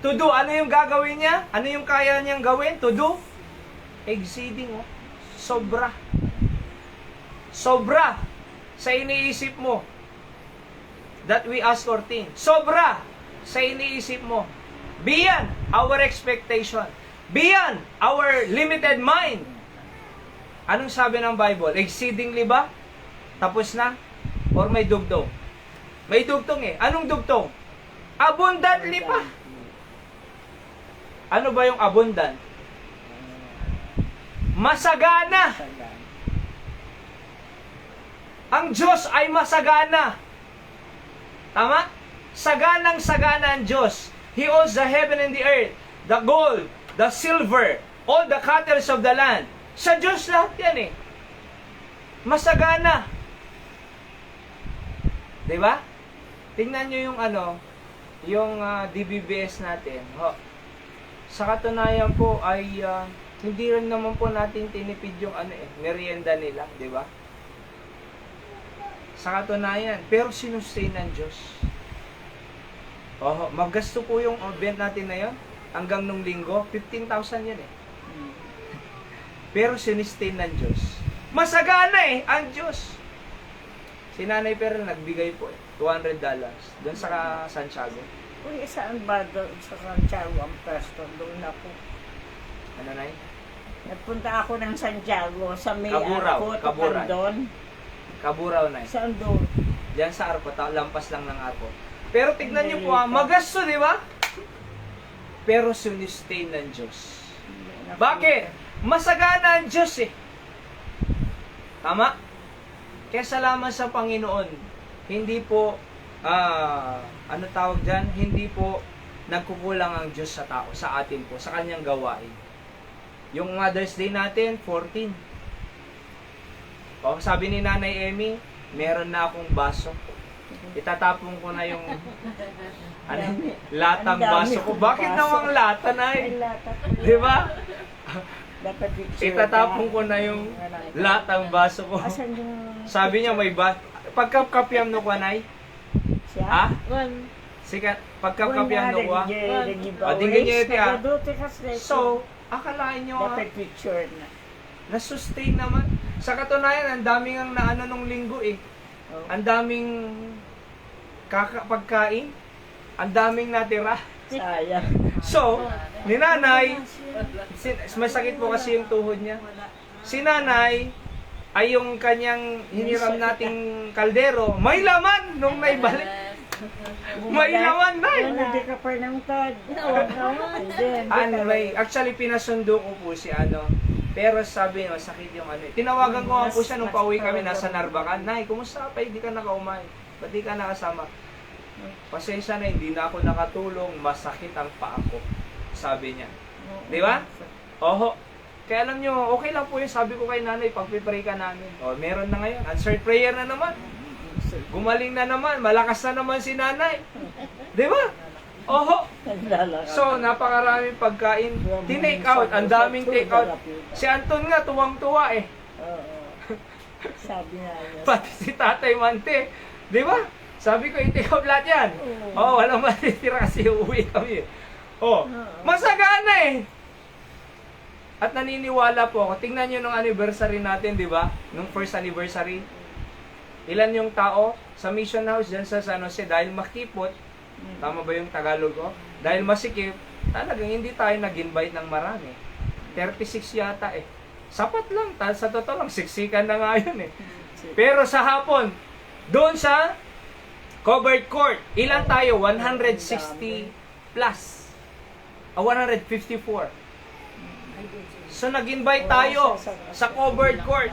to do? Ano yung gagawin niya? Ano yung kaya niyang gawin? To do? Exceeding. Sobra. Sobra. sa iniisip mo that we ask or think. Sobra sa iniisip mo. Beyond our expectation. Beyond our limited mind. Anong sabi ng Bible? Exceedingly ba? Tapos na? Or may dugtong? May dugtong eh. Anong dugtong? Abundantly pa. Ano ba yung abundant? Masagana. Ang Diyos ay masagana. Tama? Saganang-sagana ang Diyos. He owns the heaven and the earth, the gold, the silver, all the cattle of the land. Sa Diyos lahat yan eh. Masagana. Diba? Tingnan nyo yung yung DBBS natin. Sa katunayan po ay hindi rin naman po natin tinipid yung merienda nila, di ba? Sa katunayan, pero sinustain ng Diyos. Magasto po yung event natin na yun, hanggang nung linggo, 15,000 yan eh. Pero sinustain ng Diyos. Masagana eh, ang Diyos. Si Nanay pero nagbigay po eh, $200 doon sa Santiago. Uy, saan ba doon sa Santiago ang pwesto? Doon ako. Ano na Nagpunta ako ng Santiago sa may Kaburao, Arco, Kaburan. doon. Kaburao na Saan doon? Diyan sa Arco, lampas lang ng Arco. Pero tignan nyo po magasto, di ba? Pero sunistain ng Diyos. Bakit? Masagana ang Diyos eh. Tama? Kaya salamat sa Panginoon. Hindi po, ano tawag dyan? Hindi po nagkukulang ang Diyos sa tao, sa atin po, sa kanyang gawain. Yung Mother's Day natin, 14. Sabi ni Nanay Emmy, meron na akong baso. Itatapon ko na yung latang baso ko. Bakit namang lata na eh? Di ba? Itatapon ko na yung latang baso ko. Sabi niya may pagkapkapyam no kanay. Ha? Sikat pagkapkapyam no kwa. Adingin niya iti ah. So, akalain niyo dapat picture na. Na-sustain naman. Sa katunayan, ang daming ang naano nung linggo eh. Ang daming pagkain. Ang daming natira. Sayang. So, ni Nanay, masakit po kasi yung tuhod niya. Si Nanay, ay yung kanyang hiniram nating kaldero, may laman nung naibalik. May laman na Hindi ka pa ng tad. Actually, pinasundo ko po si pero sabi niya, sakit yung Tinawagan ko nga po siya nung pauwi kami, nasa Narbacan. Nay, kumusta pa? Hindi ka nakaumay. Ba't di ka nakasama? Pasensya na, hindi na ako nakatulong. Masakit ang paa ko. Sabi niya. Di ba? Kaya alam nyo, okay lang po yun. Sabi ko kay Nanay, pag-pray ka namin. Meron na ngayon. Answered prayer na naman. Gumaling na naman. Malakas na naman si Nanay. Di ba? So, napakaraming pagkain. Tinake out. Ang daming take out. Si Anton nga, tuwang-tuwa eh. Sabi nga niya. Pati si Tatay Mante. Di ba? Sabi ko, i-take out lahat yan. Walang matitira kasi uuwi kami. Masagana eh. At naniniwala po ako. Tingnan nyo nung anniversary natin, di ba? Nung first anniversary. Ilan yung tao sa mission house dyan sa San Jose dahil makipot. Tama ba yung Tagalog ko? Dahil masikip, talagang hindi tayo nag-invite ng marami. 36 yata eh. Sapat lang. Sa totoo lang, siksikan na nga yun eh. Pero sa hapon, doon sa covered court, ilan tayo? 160 plus. 154. So nag-invite tayo sa covered court.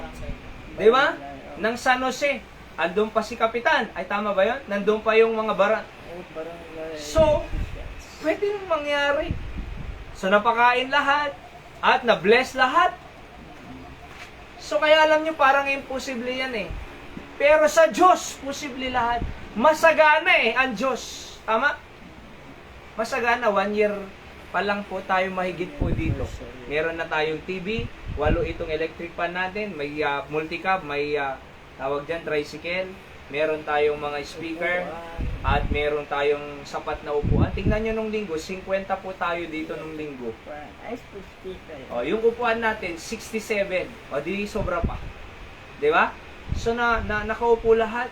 Di ba? Ng San Jose. Andun pa si Kapitan. Ay tama ba yun? Nandun pa yung mga barat. So, pwede nang mangyari. So napakain lahat. At na-bless lahat. So kaya alam nyo, parang imposible yan eh. Pero sa Diyos, posible lahat. Masagana eh, ang Diyos. Tama? Masagana, 1 year pa lang po tayo mahigit po dito. Meron na tayong TV, 8 itong electric fan natin, may multicab, may tawag dyan, tricycle, meron tayong mga speaker, at meron tayong sapat na upuan. Tingnan nyo nung linggo, 50 po tayo dito nung linggo. Yung upuan natin, 67. Di sobra pa. Di ba? So, nakaupo lahat.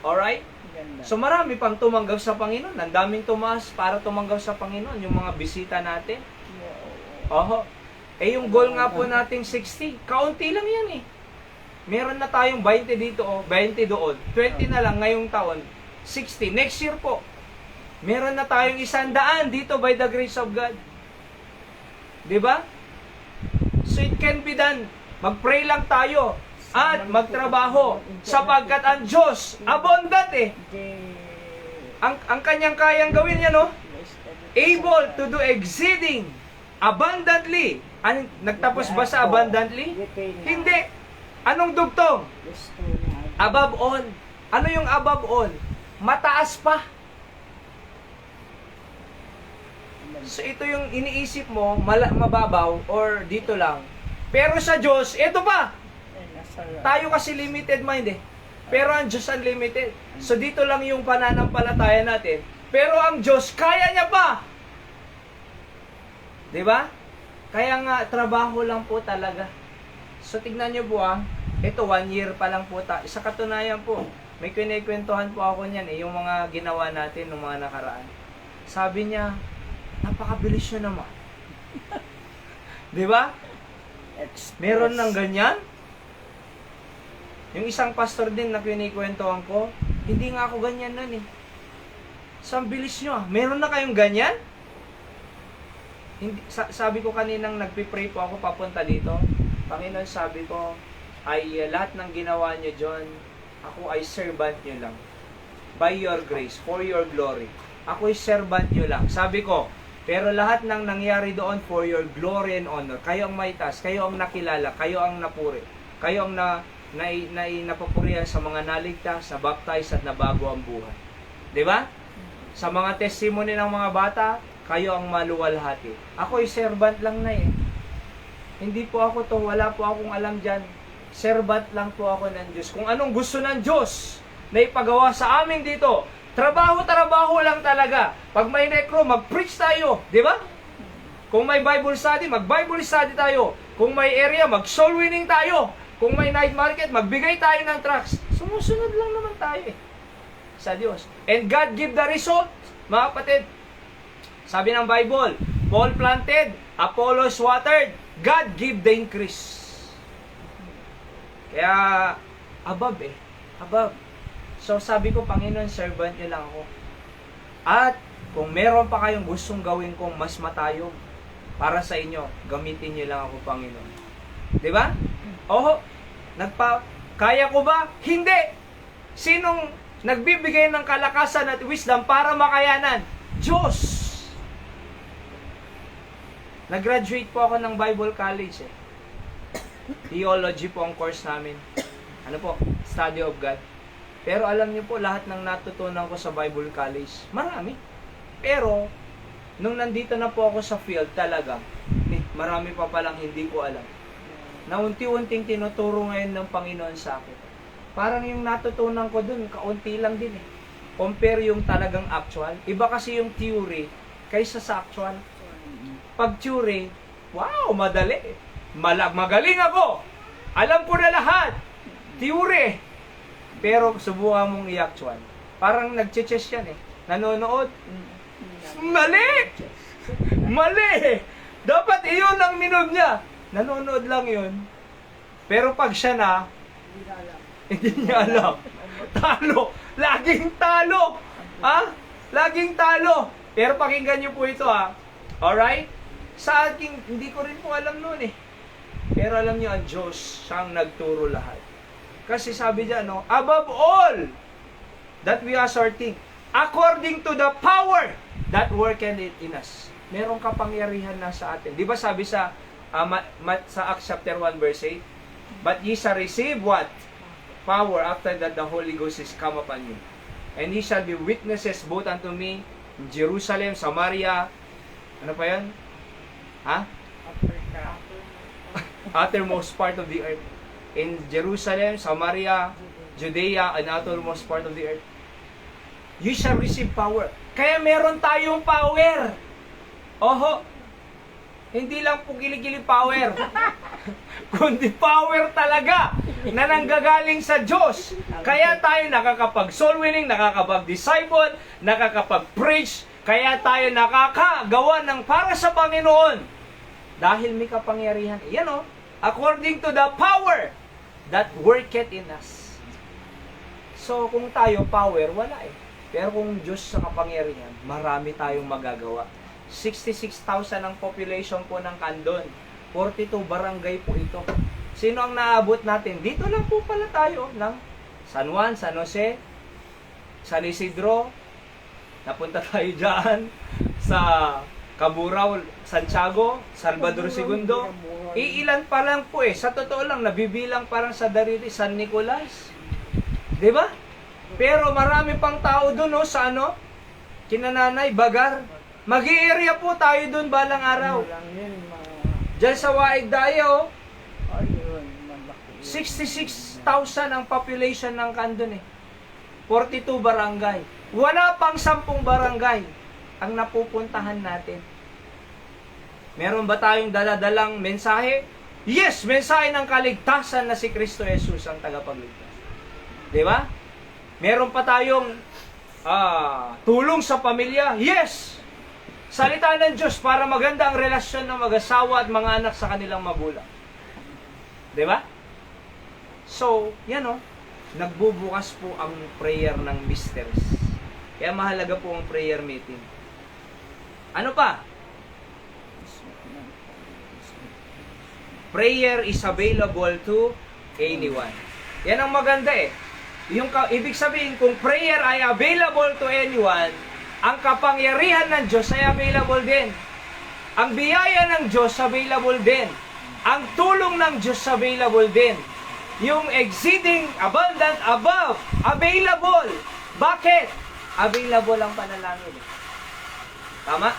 Alright? Ganda. So, marami pang tumanggap sa Panginoon. Ang daming tumaas para tumanggap sa Panginoon. Yung mga bisita natin. Oho. Eh, yung goal nga po nating 60. Kaunti lang yan eh. Meron na tayong 20 dito, 20 doon. 20 na lang ngayong taon. 60. Next year po. Meron na tayong 100 dito by the grace of God. Diba? So it can be done. Mag-pray lang tayo at magtrabaho sapagkat ang Diyos abundant eh. Ang kanyang kayang gawin niya, no? Able to do exceeding abundantly. Nagtapos ba sa abundantly? Hindi. Anong dugtong? Above all. Ano yung above all? Mataas pa. So ito yung iniisip mo, mababaw or dito lang. Pero sa Diyos, ito pa. Tayo kasi limited mind eh. Pero ang Diyos unlimited. So dito lang yung pananampalataya natin. Pero ang Diyos, kaya niya pa. Diba? Kaya nga, trabaho lang po talaga. So tignan niyo po ito 1 year pa lang po sa katunayan po, may kinikwentuhan po ako niyan yung mga ginawa natin ng mga nakaraan. Sabi niya, napakabilis niya naman. Diba? Meron ng ganyan. Yung isang pastor din na kinikwentuhan ko, hindi nga ako ganyan nun eh. So, ang bilis nyo Meron na kayong ganyan? Hindi, sabi ko kaninang nagpipray po ako papunta dito. Panginoon, sabi ko, ay lahat ng ginawa nyo, John, ako ay servant nyo lang. By your grace, for your glory. Ako ay servant nyo lang. Sabi ko, pero lahat ng nangyari doon for your glory and honor. Kayo ang maitas, kayo ang nakilala, kayo ang napuri. Kayo ang napupurihan sa mga naligtas, nabaptize at nabago ang buhay. 'Di ba? Sa mga testimony ng mga bata, kayo ang maluwalhati. Ako ay servant lang na eh. Hindi po ako to, wala po akong alam dyan. Servant lang po ako ng Diyos. Kung anong gusto ng Diyos na ipagawa sa amin dito, trabaho lang talaga. Pag may necro, mag-preach tayo. Di ba? Kung may Bible study, mag-Bible study tayo. Kung may area, mag-soul winning tayo. Kung may night market, magbigay tayo ng tracts. Sumusunod lang naman tayo eh. Sa Diyos. And God give the result. Mga kapatid, sabi ng Bible, Paul planted, Apollos watered, God give the increase. Kaya, above eh. Above. So sabi ko, Panginoon, servant niyo lang ako. At kung meron pa kayong gustong gawin kong mas matayog para sa inyo, gamitin niyo lang ako, Panginoon. Di ba? Oho, kaya ko ba? Hindi! Sinong nagbibigay ng kalakasan at wisdom para makayanan? Diyos! Nag-graduate po ako ng Bible College eh. Theology po ang course namin. Ano po? Study of God. Pero alam niyo po, lahat ng natutunan ko sa Bible College, marami. Pero, nung nandito na po ako sa field talaga, marami pa palang hindi ko alam. Na unti-unting tinuturo ngayon ng Panginoon sa akin. Parang yung natutunan ko dun, kaunti lang din eh. Compare yung talagang actual. Iba kasi yung theory kaysa sa actual. Pag theory, wow, madali. Magaling ako. Alam ko na lahat. Theory. Pero subukan mong i-actual. Parang nag-chess yan eh. Nanonood. Mali! Mali! Dapat iyon ang minob niya. Nanonood lang yun. Pero pag siya na, hindi niya alam. Talo. Laging talo. Ha? Laging talo. Pero pakinggan niyo po ito ha. Alright? Sa aking, hindi ko rin po alam noon eh. Pero alam niyo, ang Diyos, siyang nagturo lahat. Kasi sabi niya, no, above all that we ask or think, according to the power that worketh in us. Merong kapangyarihan na sa atin. Di ba sabi sa Acts chapter 1 verse 8? But ye shall receive what? Power after that the Holy Ghost is come upon you. And ye shall be witnesses both unto me in Jerusalem, Samaria, ano pa yan? Ha? Uttermost part of the earth. In Jerusalem, Samaria, Judea, and uttermost part of the earth. You shall receive power. Kaya meron tayong power. Oho. Hindi lang po gili-gili power. kundi power talaga na nanggagaling sa Diyos. Kaya tayo nakakapag-soul winning, nakakapag-disciple, nakakapag-preach, kaya tayo nakakagawa ng para sa Panginoon. Dahil may kapangyarihan. Yan o, according to the power that worketh in us. So, kung tayo power, wala eh. Pero kung Diyos sa kapangyarihan, marami tayong magagawa. 66,000 ang population po ng Candon. 42 barangay po ito. Sino ang naabot natin? Dito lang po pala tayo ng San Juan, San Jose, San Isidro. Napunta tayo dyan sa Caburao, Santiago, Salvador II. Iilan pa lang po eh. Sa totoo lang, nabibilang parang sa Dariri, San Nicolas. Diba? Pero marami pang tao dun sa Kinananay, Bagar. Mag-i-area po tayo dun balang araw. Diyan sa Waig Daya, 66,000 ang population ng Candon eh. 42 barangay. Wala pang 10 barangay ang napupuntahan natin. Meron ba tayong daladalang mensahe? Yes, mensahe ng kaligtasan na si Kristo Jesus ang tagapagligtas. Di ba? Meron pa tayong tulong sa pamilya? Yes! Salita ng Diyos para maganda ang relasyon ng mag-asawa at mga anak sa kanilang magulang. Di ba? So, yan nagbubukas po ang prayer ng mysteries. Kaya mahalaga po ang prayer meeting. Ano pa? Prayer is available to anyone. Yan ang maganda eh. Ibig sabihin, kung prayer ay available to anyone, ang kapangyarihan ng Diyos ay available din. Ang biyaya ng Diyos available din. Ang tulong ng Diyos available din. Yung exceeding, abundant, above, available. Bakit? Available ang panalangin. Tama?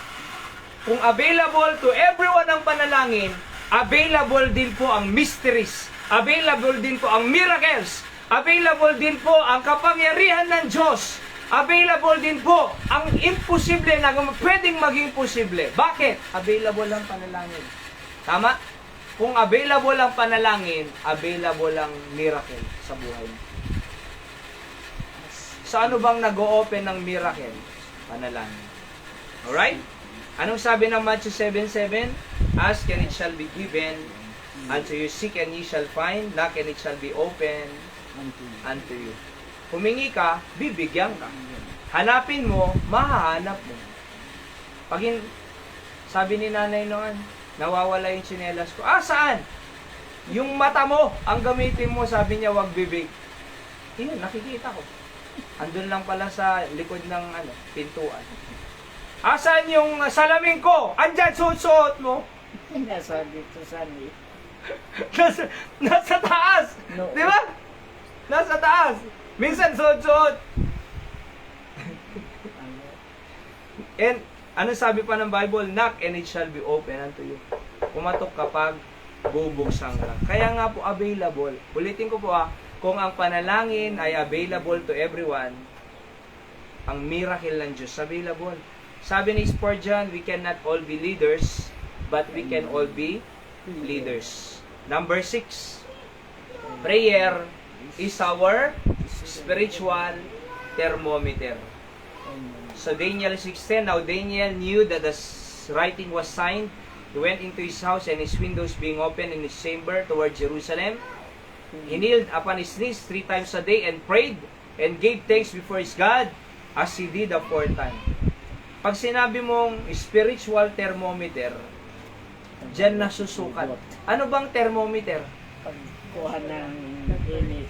Kung available to everyone ang panalangin, available din po ang mysteries. Available din po ang miracles. Available din po ang kapangyarihan ng Diyos. Available din po ang imposible na pwedeng maging posible. Bakit? Available ang panalangin. Tama? Kung available ang panalangin, available ang miracle sa buhay mo. So ano bang nag-o-open ng miracle? Panalangin. Alright? Anong sabi ng Matthew 7:7? Ask and it shall be given unto you. Seek and ye shall find. Knock and it shall be open unto you. Humingi ka, bibigyan ka. Hanapin mo, mahahanap mo. Sabi ni nanay noon, nawawala yung tsinelas ko. Saan? Yung mata mo, ang gamitin mo, sabi niya, wag bibig. Yun, nakikita ko. Andun lang pala sa likod ng pintuan. Saan yung salamin ko? Andyan, suot-suot mo. Nasa dito sa nasa taas. No. Di ba? Nasa taas. Minsan suot-suot. And ano sabi pa ng Bible? Knock and it shall be open unto you. Kumatok kapag bubuksan ka. Kaya nga po available. Ulitin ko po kung ang panalangin ay available to everyone, ang miracle ng Diyos available. Sabi ni Spurgeon, we cannot all be leaders, but we can all be leaders. Number 6, prayer is our spiritual thermometer. So Daniel 6:10, now Daniel knew that the writing was signed. He went into his house and his windows being open in his chamber toward Jerusalem. He kneeled upon his knees 3 times a day and prayed and gave thanks before his God as he did aforetime. Pag sinabi mong spiritual thermometer, dyan nasusukat. Ano bang thermometer? Pagkuha ng init.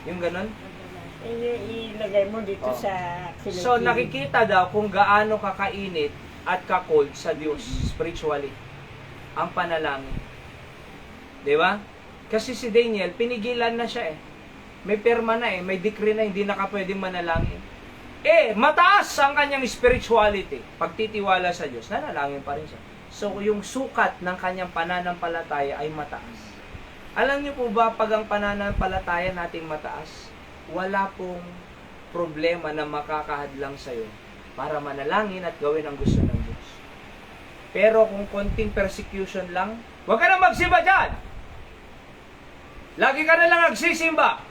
Yung ganun? Ilagay mo dito sa kilikili. So nakikita daw kung gaano kakainit at ka-cold sa Diyos spiritually ang panalangin. Di ba? Kasi si Daniel, pinigilan na siya eh. May perma na eh, may decree na hindi na ka pwedeng manalangin. Mataas ang kanyang spirituality. Pagtitiwala sa Diyos, nanalangin pa rin siya. So yung sukat ng kanyang pananampalataya ay mataas. Alam niyo po ba, pag ang pananampalataya nating mataas, wala pong problema na makakahadlang sa'yo para manalangin at gawin ang gusto ng Diyos. Pero kung konting persecution lang, Huwag ka na magsimba dyan. Lagi ka na lang nagsisimba.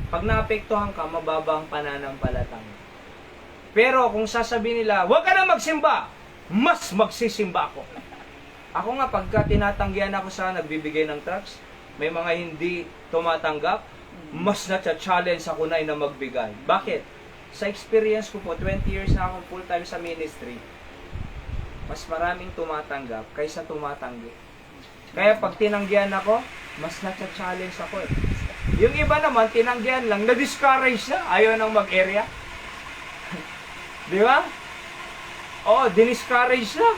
Pag naapektuhan ka, mababa ang pananampalataya. Pero kung sasabihin nila, huwag ka na magsimba, mas magsisimba ako. Ako nga, pagka tinatanggihan ako sa nagbibigay ng tracts, may mga hindi tumatanggap, mas na-challenge ako na magbigay. Bakit? Sa experience ko po, 20 years na akong full-time sa ministry, mas maraming tumatanggap kaysa tumatanggi. Kaya pag tinanggihan ako, mas na-challenge ako eh. Yung iba naman, tinanggihan lang, na-discourage na, ayaw nang mag-area. Di ba? Oo, diniscourage lang.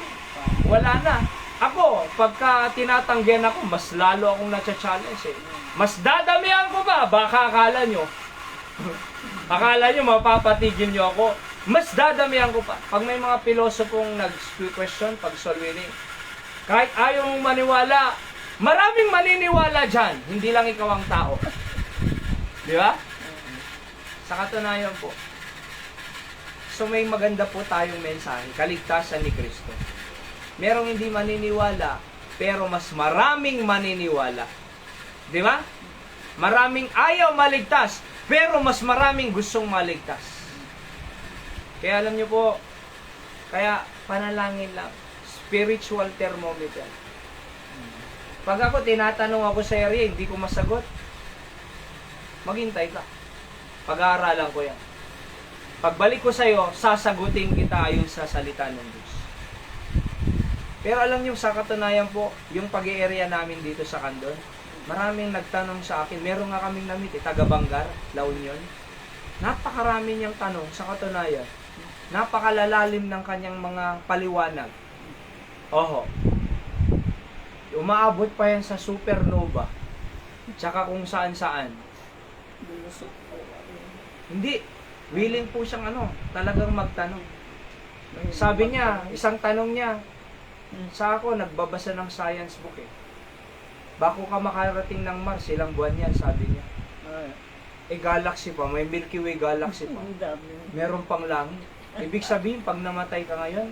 Wala na. Ako, pagka tinatanggihan ako, mas lalo akong na-challenge eh. Mas dadamihan ko ba? Baka akala nyo. Akala nyo, mapapatigil nyo ako. Mas dadamihan ko pa. Pag may mga pilosopong nag-question, pag solwini, kahit ayaw mong maniwala, maraming maniniwala dyan. Hindi lang ikaw ang tao. Di ba? Sa katunayan po. So may maganda po tayong mensahe, kaligtasan ni Kristo. Merong hindi maniniwala, pero mas maraming maniniwala. Di ba? Maraming ayaw maligtas, pero mas maraming gustong maligtas. Kaya alam nyo po, kaya panalangin lang, spiritual thermometer. Pag ako tinatanong ako sa area, hindi ko masagot, maghintay ka. Pag-aaralan ko yan. Pagbalik ko sa'yo, sasagutin kita ayon sa salita ng Diyos. Pero alam niyo, sa katunayan po, yung pag-i-area namin dito sa Candon, maraming nagtanong sa akin, meron nga kaming namit, taga Bangar, La Union. Napakarami niyang tanong sa katunayan. Napakalalalim ng kanyang mga paliwanag. Oho. Umaabot pa yan sa supernova. Tsaka kung saan-saan. Hindi. Willing po siyang talagang magtanong. Sabi niya, isang tanong niya, sa ako, nagbabasa ng science book eh. Bako ka makarating ng Mars, ilang buwan yan, sabi niya. Galaxy pa, may Milky Way galaxy pa. Meron pang langit. Ibig sabihin, pag namatay ka ngayon,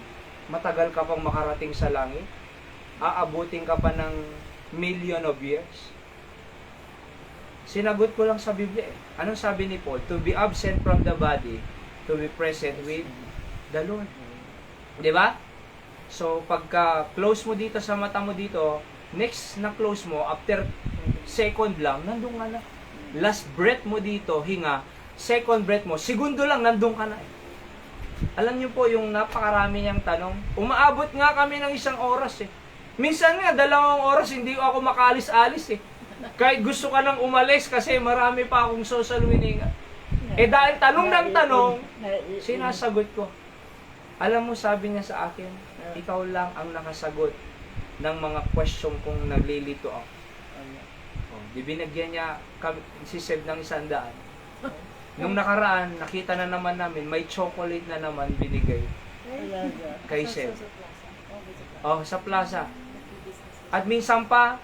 matagal ka pang makarating sa langit. Aabutin ka pa ng million of years. Sinagot ko lang sa Biblia eh. Anong sabi ni Paul? To be absent from the body, to be present with the Lord. Di ba? So, pagka close mo dito sa mata mo dito, next na close mo, after second lang, nandun ka na. Last breath mo dito, hinga, second breath mo, segundo lang, nandun ka na. Alam niyo po, yung napakarami niyang tanong, umaabot nga kami ng 1 oras eh. Minsan nga, 2 oras, hindi ako makalis-alis eh. Kahit gusto ka nang umalis kasi marami pa akong social winingan. Dahil tanong ng tanong, sinasagot ko. Alam mo, sabi niya sa akin, ikaw lang ang nakasagot ng mga question kung naglilito ako. Binigyan niya si Seb ng 100. Nung nakaraan, nakita na naman namin, may chocolate na naman binigay kay Seb. Sa plaza. At minsan pa,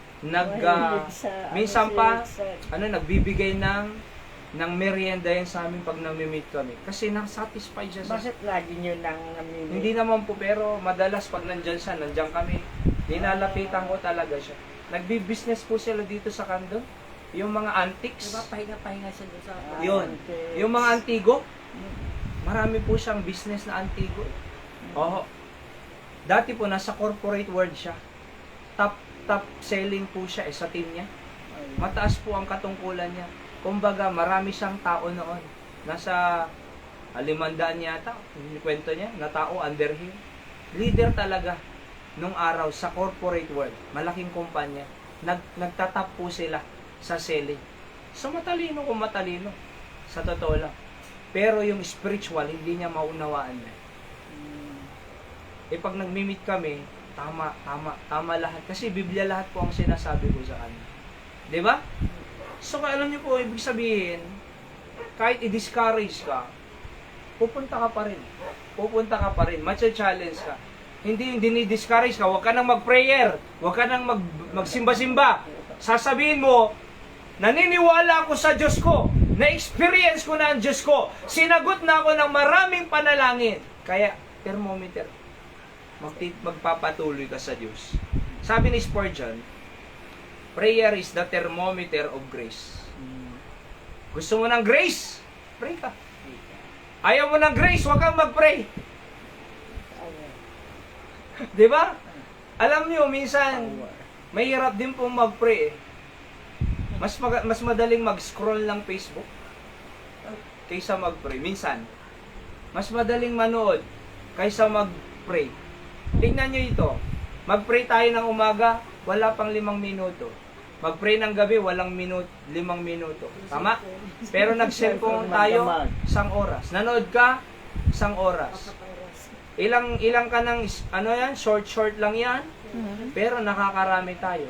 nagbibigay ng merienda yan sa amin pag nami-meet kami. Kasi na-satisfied siya sa... Bakit lagi nyo nang namimit? Hindi naman po, pero madalas pag nandyan siya, nandyan kami. Dinalapitan ko talaga siya. Nagbi-business po sila dito sa Candon. Yung mga antiques. Diba, pahinga-pahinga siya doon sa... Yun. Yung mga antigo. Marami po siyang business na antigo. Dati po, nasa corporate world siya. Top selling po siya sa team niya. Mataas po ang katungkulan niya. Kumbaga, marami siyang tao noon. Nasa 500 yata, kwento niya, na tao under him. Leader talaga nung araw sa corporate world. Malaking kumpanya. Nagtatap po sila sa selling. So matalino kung matalino. Sa totoo lang. Pero yung spiritual, hindi niya maunawaan na. Pag nag-meet kami, tama lahat. Kasi Biblia lahat po ang sinasabi ko sa kanya. Diba? So, alam niyo po, ibig sabihin, kahit i-discourage ka, pupunta ka pa rin. Pupunta ka pa rin. Matcha-challenge ka. Hindi yung dinidiscourage ka, huwag ka nang mag-prayer, huwag ka nang magsimba-simba. Sasabihin mo, naniniwala ako sa Diyos ko, na-experience ko na ang Diyos ko, sinagot na ako ng maraming panalangin. Kaya, thermometer, magpapatuloy ka sa Diyos. Sabi ni Spurgeon, prayer is the thermometer of grace. Gusto mo ng grace? Pray ka. Ayaw mo ng grace, huwag kang mag-pray. Di ba? Alam niyo, minsan, mahirap din pong mag-pray eh. Mas madaling mag-scroll ng Facebook kaysa mag-pray. Minsan, mas madaling manood kaysa mag-pray. Tingnan niyo ito. Mag-pray tayo ng umaga, wala pang 5 minuto. Mag-pray ng gabi, walang 5 minuto. Tama? Pero nag-cellphone tayo, 1 oras. Nanood ka, 1 oras. Ilang ka ng, short lang yan. Pero nakakarami tayo.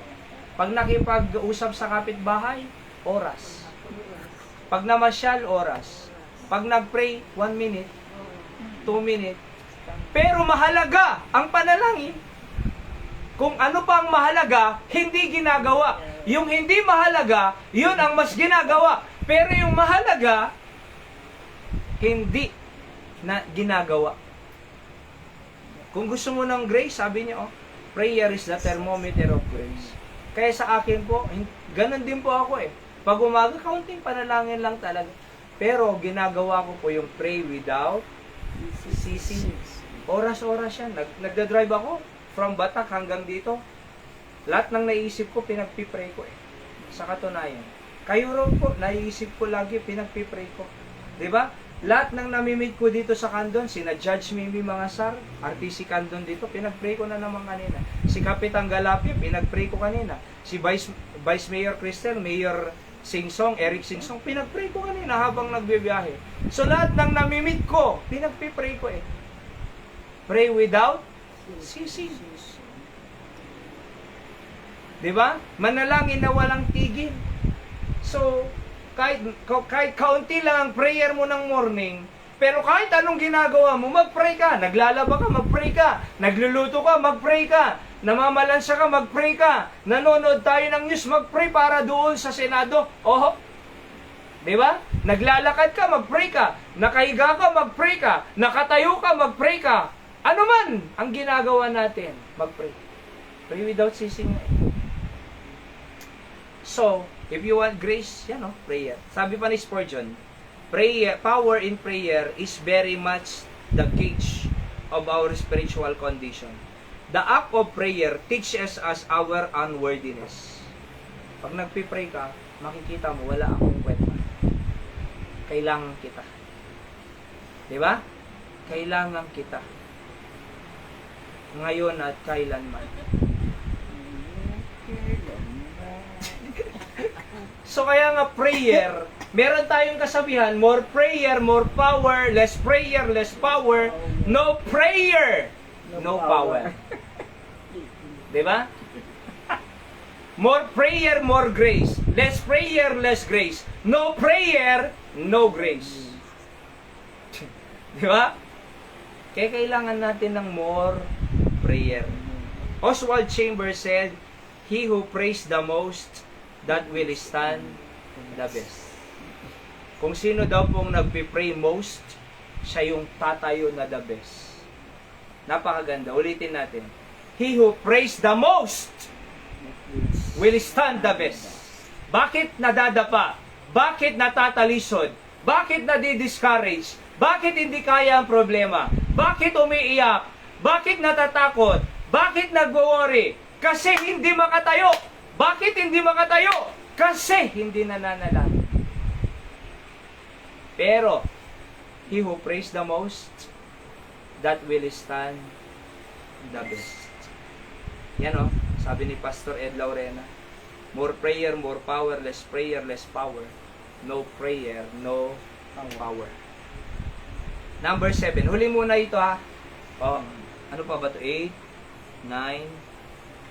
Pag nakipag-usap sa kapitbahay, oras. Pag namasyal, oras. Pag nag-pray, 1 minute, 2 minutes. Pero mahalaga ang panalangin. Kung ano pa ang mahalaga, hindi ginagawa. Yung hindi mahalaga, yun ang mas ginagawa. Pero yung mahalaga, hindi na ginagawa. Kung gusto mo ng grace, sabi niya, prayer is the thermometer of grace. Kaya sa akin po, ganun din po ako eh. Pag umaga, kaunting panalangin lang talaga. Pero ginagawa ko po yung pray without ceasing. Oras-oras yan. Nagdadrive ako from Batak hanggang dito. Lahat ng naisip ko, pinagpipray ko eh. Sa katunayan. Kayo rin po, naisip ko lagi, pinagpipray ko. Diba? Lahat ng namimit ko dito sa Candon, sina Judge Mimi Mangasar, RTC Candon dito, pinagpray ko na naman kanina. Si Kapitan Galapio, pinagpray ko kanina. Si Vice Mayor Cristel, Mayor Singsong, Eric Singsong, pinagpray ko kanina habang nagbibiyahe. So lahat ng namimit ko, pinagpipray ko eh. Pray without ceasing. Diba? Manalangin na walang tigil. So, kahit kaunti lang ang prayer mo ng morning, pero kahit anong ginagawa mo, mag-pray ka. Naglalaba ka, mag-pray ka. Nagluluto ka, mag-pray ka. Namamalansya ka, mag-pray ka. Nanonood tayo ng news, mag-pray para doon sa Senado. Oho. Diba? Naglalakad ka, mag-pray ka. Nakahiga ka, mag-pray ka. Nakatayo ka, mag-pray ka. Ano man ang ginagawa natin, mag-pray. Pray without ceasing. So, if you want grace, prayer. Sabi pa ni Spurgeon, prayer, power in prayer is very much the gauge of our spiritual condition. The act of prayer teaches us our unworthiness. Pag nagpipray ka, makikita mo, wala akong kwenta. Kailangan kita. Diba? Kailangan kita. Ngayon at kailanman. So kaya nga prayer, meron tayong kasabihan, more prayer, more power, less prayer, less power, no prayer, no power. Diba? More prayer, more grace. Less prayer, less grace. No prayer, no grace. Diba? Kaya kailangan natin ng more prayer. Oswald Chambers said, he who prays the most, that will stand the best. Kung sino daw pong nagpipray most, siya yung tatayo na the best. Napakaganda. Ulitin natin. He who prays the most will stand the best. Bakit nadadapa? Bakit natatalisod? Bakit nadi-discourage? Bakit hindi kaya ang problema? Bakit umiiyak? Bakit natatakot? Bakit nag-worry? Kasi hindi makatayo. Bakit hindi makatayo? Kasi hindi nananalangin. Pero, he who prays the most, that will stand the best. Yan sabi ni Pastor Ed Laurena, more prayer, more power, less prayer, less power. No prayer, no power. Number 7. Huli muna ito ha. Ano pa ba ito? 8, 9,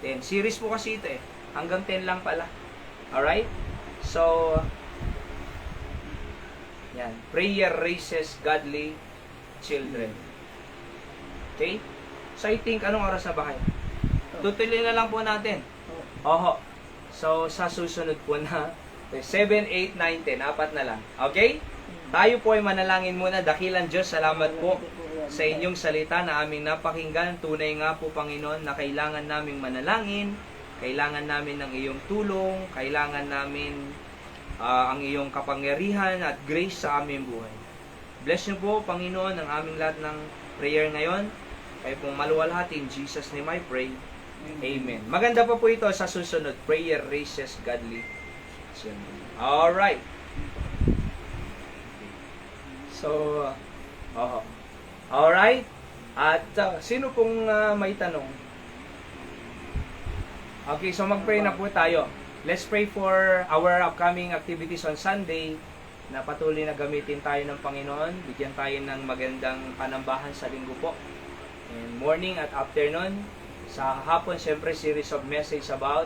10. Series po kasi ito eh. Hanggang 10 lang pala. Alright? So, yan. Prayer raises godly children. Okay? So, I think, anong oras na ba kayo? Tutuloy na lang po natin. Oho. So, sa susunod po na 7, 8, 9, 10. 4 na lang. Okay? Tayo po ay manalangin muna. Dakilang Diyos, salamat po sa inyong salita na aming napakinggan. Tunay nga po, Panginoon, na kailangan naming manalangin, kailangan namin ng iyong tulong, kailangan namin ang iyong kapangyarihan at grace sa aming buhay. Bless niyo po, Panginoon, ang aming lahat ng prayer ngayon. Kayo pong maluwalhati. In Jesus' name I pray. Amen. Maganda pa po ito sa susunod. Prayer raises godly children. Alright. So, alright. At sino pong may tanong? Okay, so mag-pray na po tayo. Let's pray for our upcoming activities on Sunday, na patuloy na gamitin tayo ng Panginoon. Bigyan tayo ng magandang panambahan sa linggo po. And morning at afternoon. Sa hapon, siyempre, series of message about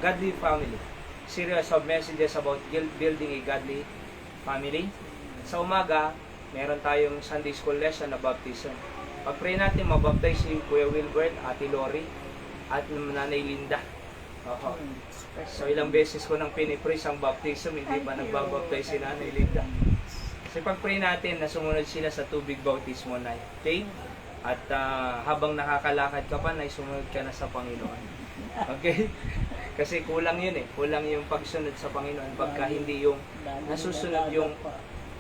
godly family. Series of messages about building a godly family. Sa umaga, meron tayong Sunday school lesson na baptism. Pag-pray natin, mabaptize si Kuya Wilbert, Ate Lori, at Nanay Linda. So ilang beses ko nang pinipraise ang baptism, hindi pa nagbabaptize si Nanay Linda. So pag-pray natin na sumunod sila sa tubig bautismo na. Okay? At habang nakakalakad ka pa, na sumunod ka na sa Panginoon. Okay? Kasi kulang yun eh. Kulang yung pagsunod sa Panginoon pagka hindi yung nasusunod yung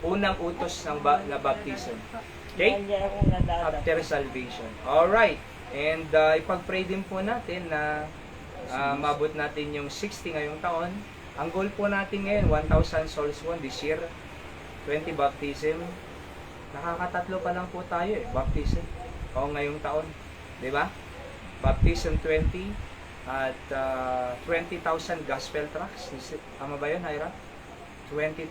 unang utos ng na baptism. Okay? After salvation. Alright. And ipag-pray din po natin na mabot natin yung 60 ngayong taon. Ang goal po natin ngayon, 1,000 souls won this year. 20 baptism. Nakakatatlo pa lang po tayo eh, baptism. O ngayong taon. Diba? Baptism 20 at 20,000 gospel tracts. Tama ba yun, Hyra? 20,000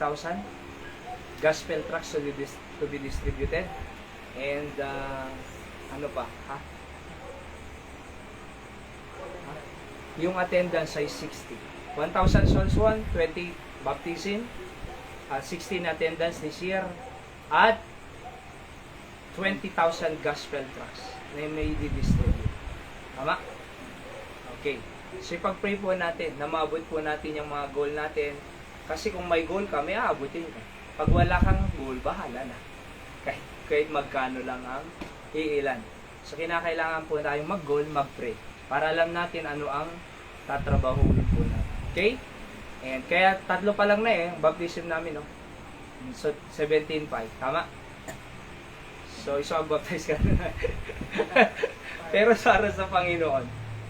gospel tracts to be distributed. And ano pa? Yung attendance ay 60. 1,000 souls won, 20 baptism, 16 attendance this year, at 20,000 gospel tracts na may di-distribute. Tama? Okay. So pag-pray po natin, na maabot po natin yung mga goal natin. Kasi kung may goal ka, may aabutin ka. Pag wala kang goal, bahala na. Kahit magkano lang ang iilan. So kinakailangan po tayong mag-goal, mag-pray. Para alam natin ano ang tatrabahuin po natin. Okay? And kaya tatlo pa lang na eh, baptism namin, no? So 17.5. Tama? So isang-baptize ka na. Pero para sa Panginoon.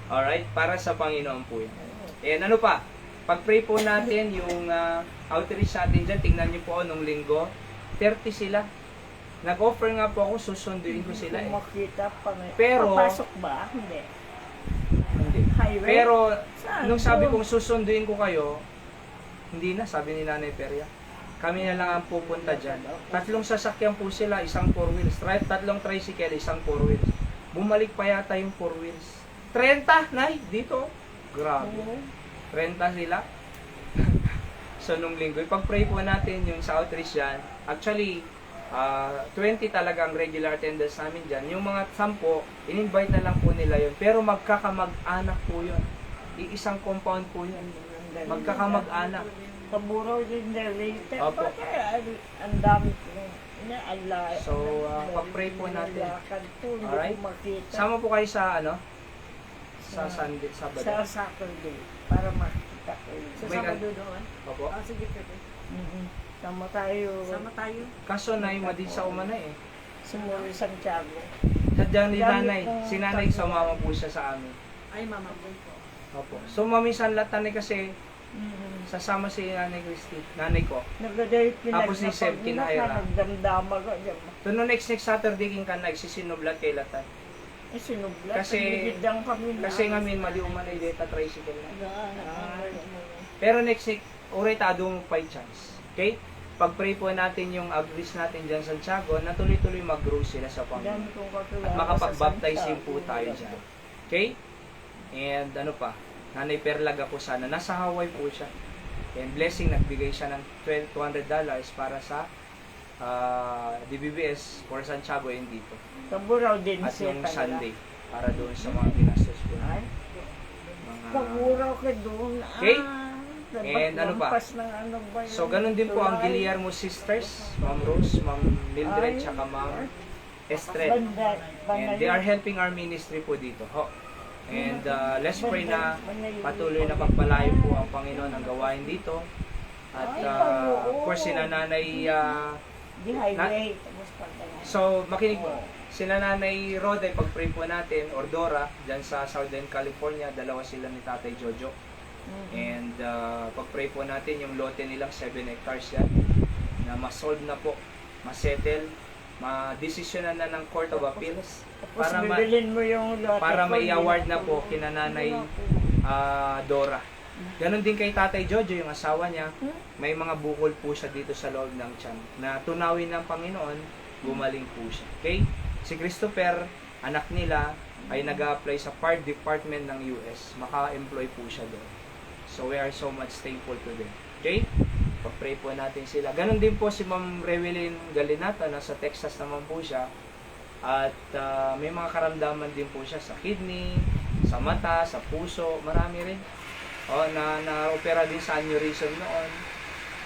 Alright? Para sa Panginoon po yan. And ano pa? Pag-pray po natin yung outreach natin dyan. Tingnan niyo po nung linggo. 30 sila. Nag-offer nga po ako, susunduin ko sila eh. Pero, papasok ba? Hindi. Highway? Pero, Saan? nung sabi kong susunduin ko kayo, hindi na, sabi ni Nanay Peria. Kami na lang ang pupunta dyan. 3 sasakyan po sila, isang 4 wheels. 3 tricycle, isang 4 wheels. Bumalik pa yata yung 4 wheels. 30, Nay, dito. Grabe. 30 sila. So, nung linggo, ipag-pray po natin yung sa outreach dyan. Actually, 20 talaga ang regular attendance namin dyan. Yung mga 10, in-invite na lang po nila yun. Pero magkakamag-anak po yun. Iisang compound po yun. Magkakamag-anak. Paburaw din na rate. Opo. Ang dami na So, pag-pray po natin. Alright? Makita. Sama po kayo sa sa Sunday, Sabado. Sa Saturday. Para makita ko yun. Sa May Sabado doon? Opo. Sige, pwede. Sama tayo. Sama tayo. Kaso na yung madi sa umana eh. Sumuli Santiago. Sadyang ni Dami Nanay. pong Si Nanay tatlo. sumama po siya sa amin. Ay, mama po po. Opo. So, mamisan lahat Nanay kasi sasama si Nanay Christy. Nanay ko. Nagdadahit Tapos ni Seb Kinahira. Nagdamdama ka. So, no next Saturday king ka nagsisinublat kay Latay. Sinublat. Kasi- Nagdidang kami na. Kasi nga min mali umanay data tricycle na. Ah, Pero next week, uray tadong 5 chance. Okay? Pag-pray po natin yung outreach natin dyan sa Santiago, na tuloy-tuloy mag-grow sila sa Panginoon. dami kong kakilala At makapag-baptize sa din po tayo dyan. Okay? And ano pa, Nanay Perlaga po sana. Nasa Hawaii po siya. And blessing, nagbigay siya ng $200 para sa DBBS for Santiago and dito. Kaburaw din At siya yung talaga. Sunday, para doon sa mga ginastos po. Ay, Mga, kaburaw ka doon. Okay? And ano pa? Lampas ng ano ba yun? So, ganun din po ang Tulay. Guillermo Sisters, Ma'am Rose, Ma'am Mildred, Ay. tsaka Ma'am Estred. Banda, And they are helping our ministry po dito. Ho. And let's pray na patuloy na pagpalayo po ang Panginoon ang gawain dito. At of course, sina Nanay, Di highway. Tapos pagdala. so makinig po. Sina Nanay Rod ay pag-pray po natin, or Dora, dyan sa Southern California, dalawa sila ni Tatay Jojo. And pag-pray po natin yung lote nilang 7 hectares yan, na ma-solve na po, ma-settle, ma-desisyonan na ng Court of Appeals, Tapos para bibilin mo yung lote. para ko, mai-award na yun. po kina Nanay Dora. Ganon din kay Tatay Jojo, yung asawa niya, may mga bukol po siya dito sa loob ng tiyan na tunawin ng Panginoon, gumaling po siya. Okay? Si Christopher, anak nila, ay nag-apply sa Fire Department ng US. Maka-employ po siya doon. So we are so much thankful to them. Okay? Pag-pray po natin sila. Ganon din po si Ma'am Rewelyn Galinata, nasa Texas naman po siya. At may mga karamdaman din po siya sa kidney, sa mata, sa puso, marami rin. Na-opera din sa aneurysm noon.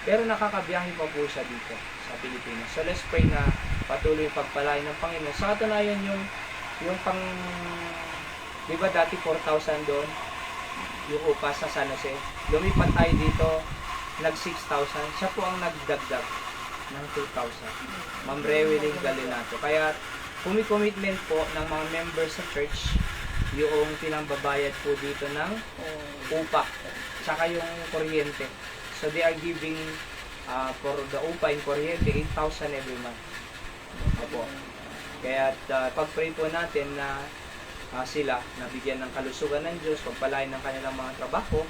Pero nakakabiyahe pa po siya dito sa Pilipinas. So let's pray na patuloy pagpalain ng Panginoon. Sa katunayan yung pang, di ba dati 4,000 doon, yung upa sa San Jose. Lumipat tayo dito, nag 6,000. Siya po ang nagdagdag ng 2,000. Ma'am Rewelyn Galinato. Kaya commitment po ng mga members sa church yung pinambabayad po dito ng upa, tsaka yung kuryente. So they are giving for the upa and kuryente 8,000 every month. Opo. Kaya pag-pray po natin na sila nabigyan ng kalusugan ng Diyos, pagpalain ng kanilang mga trabaho,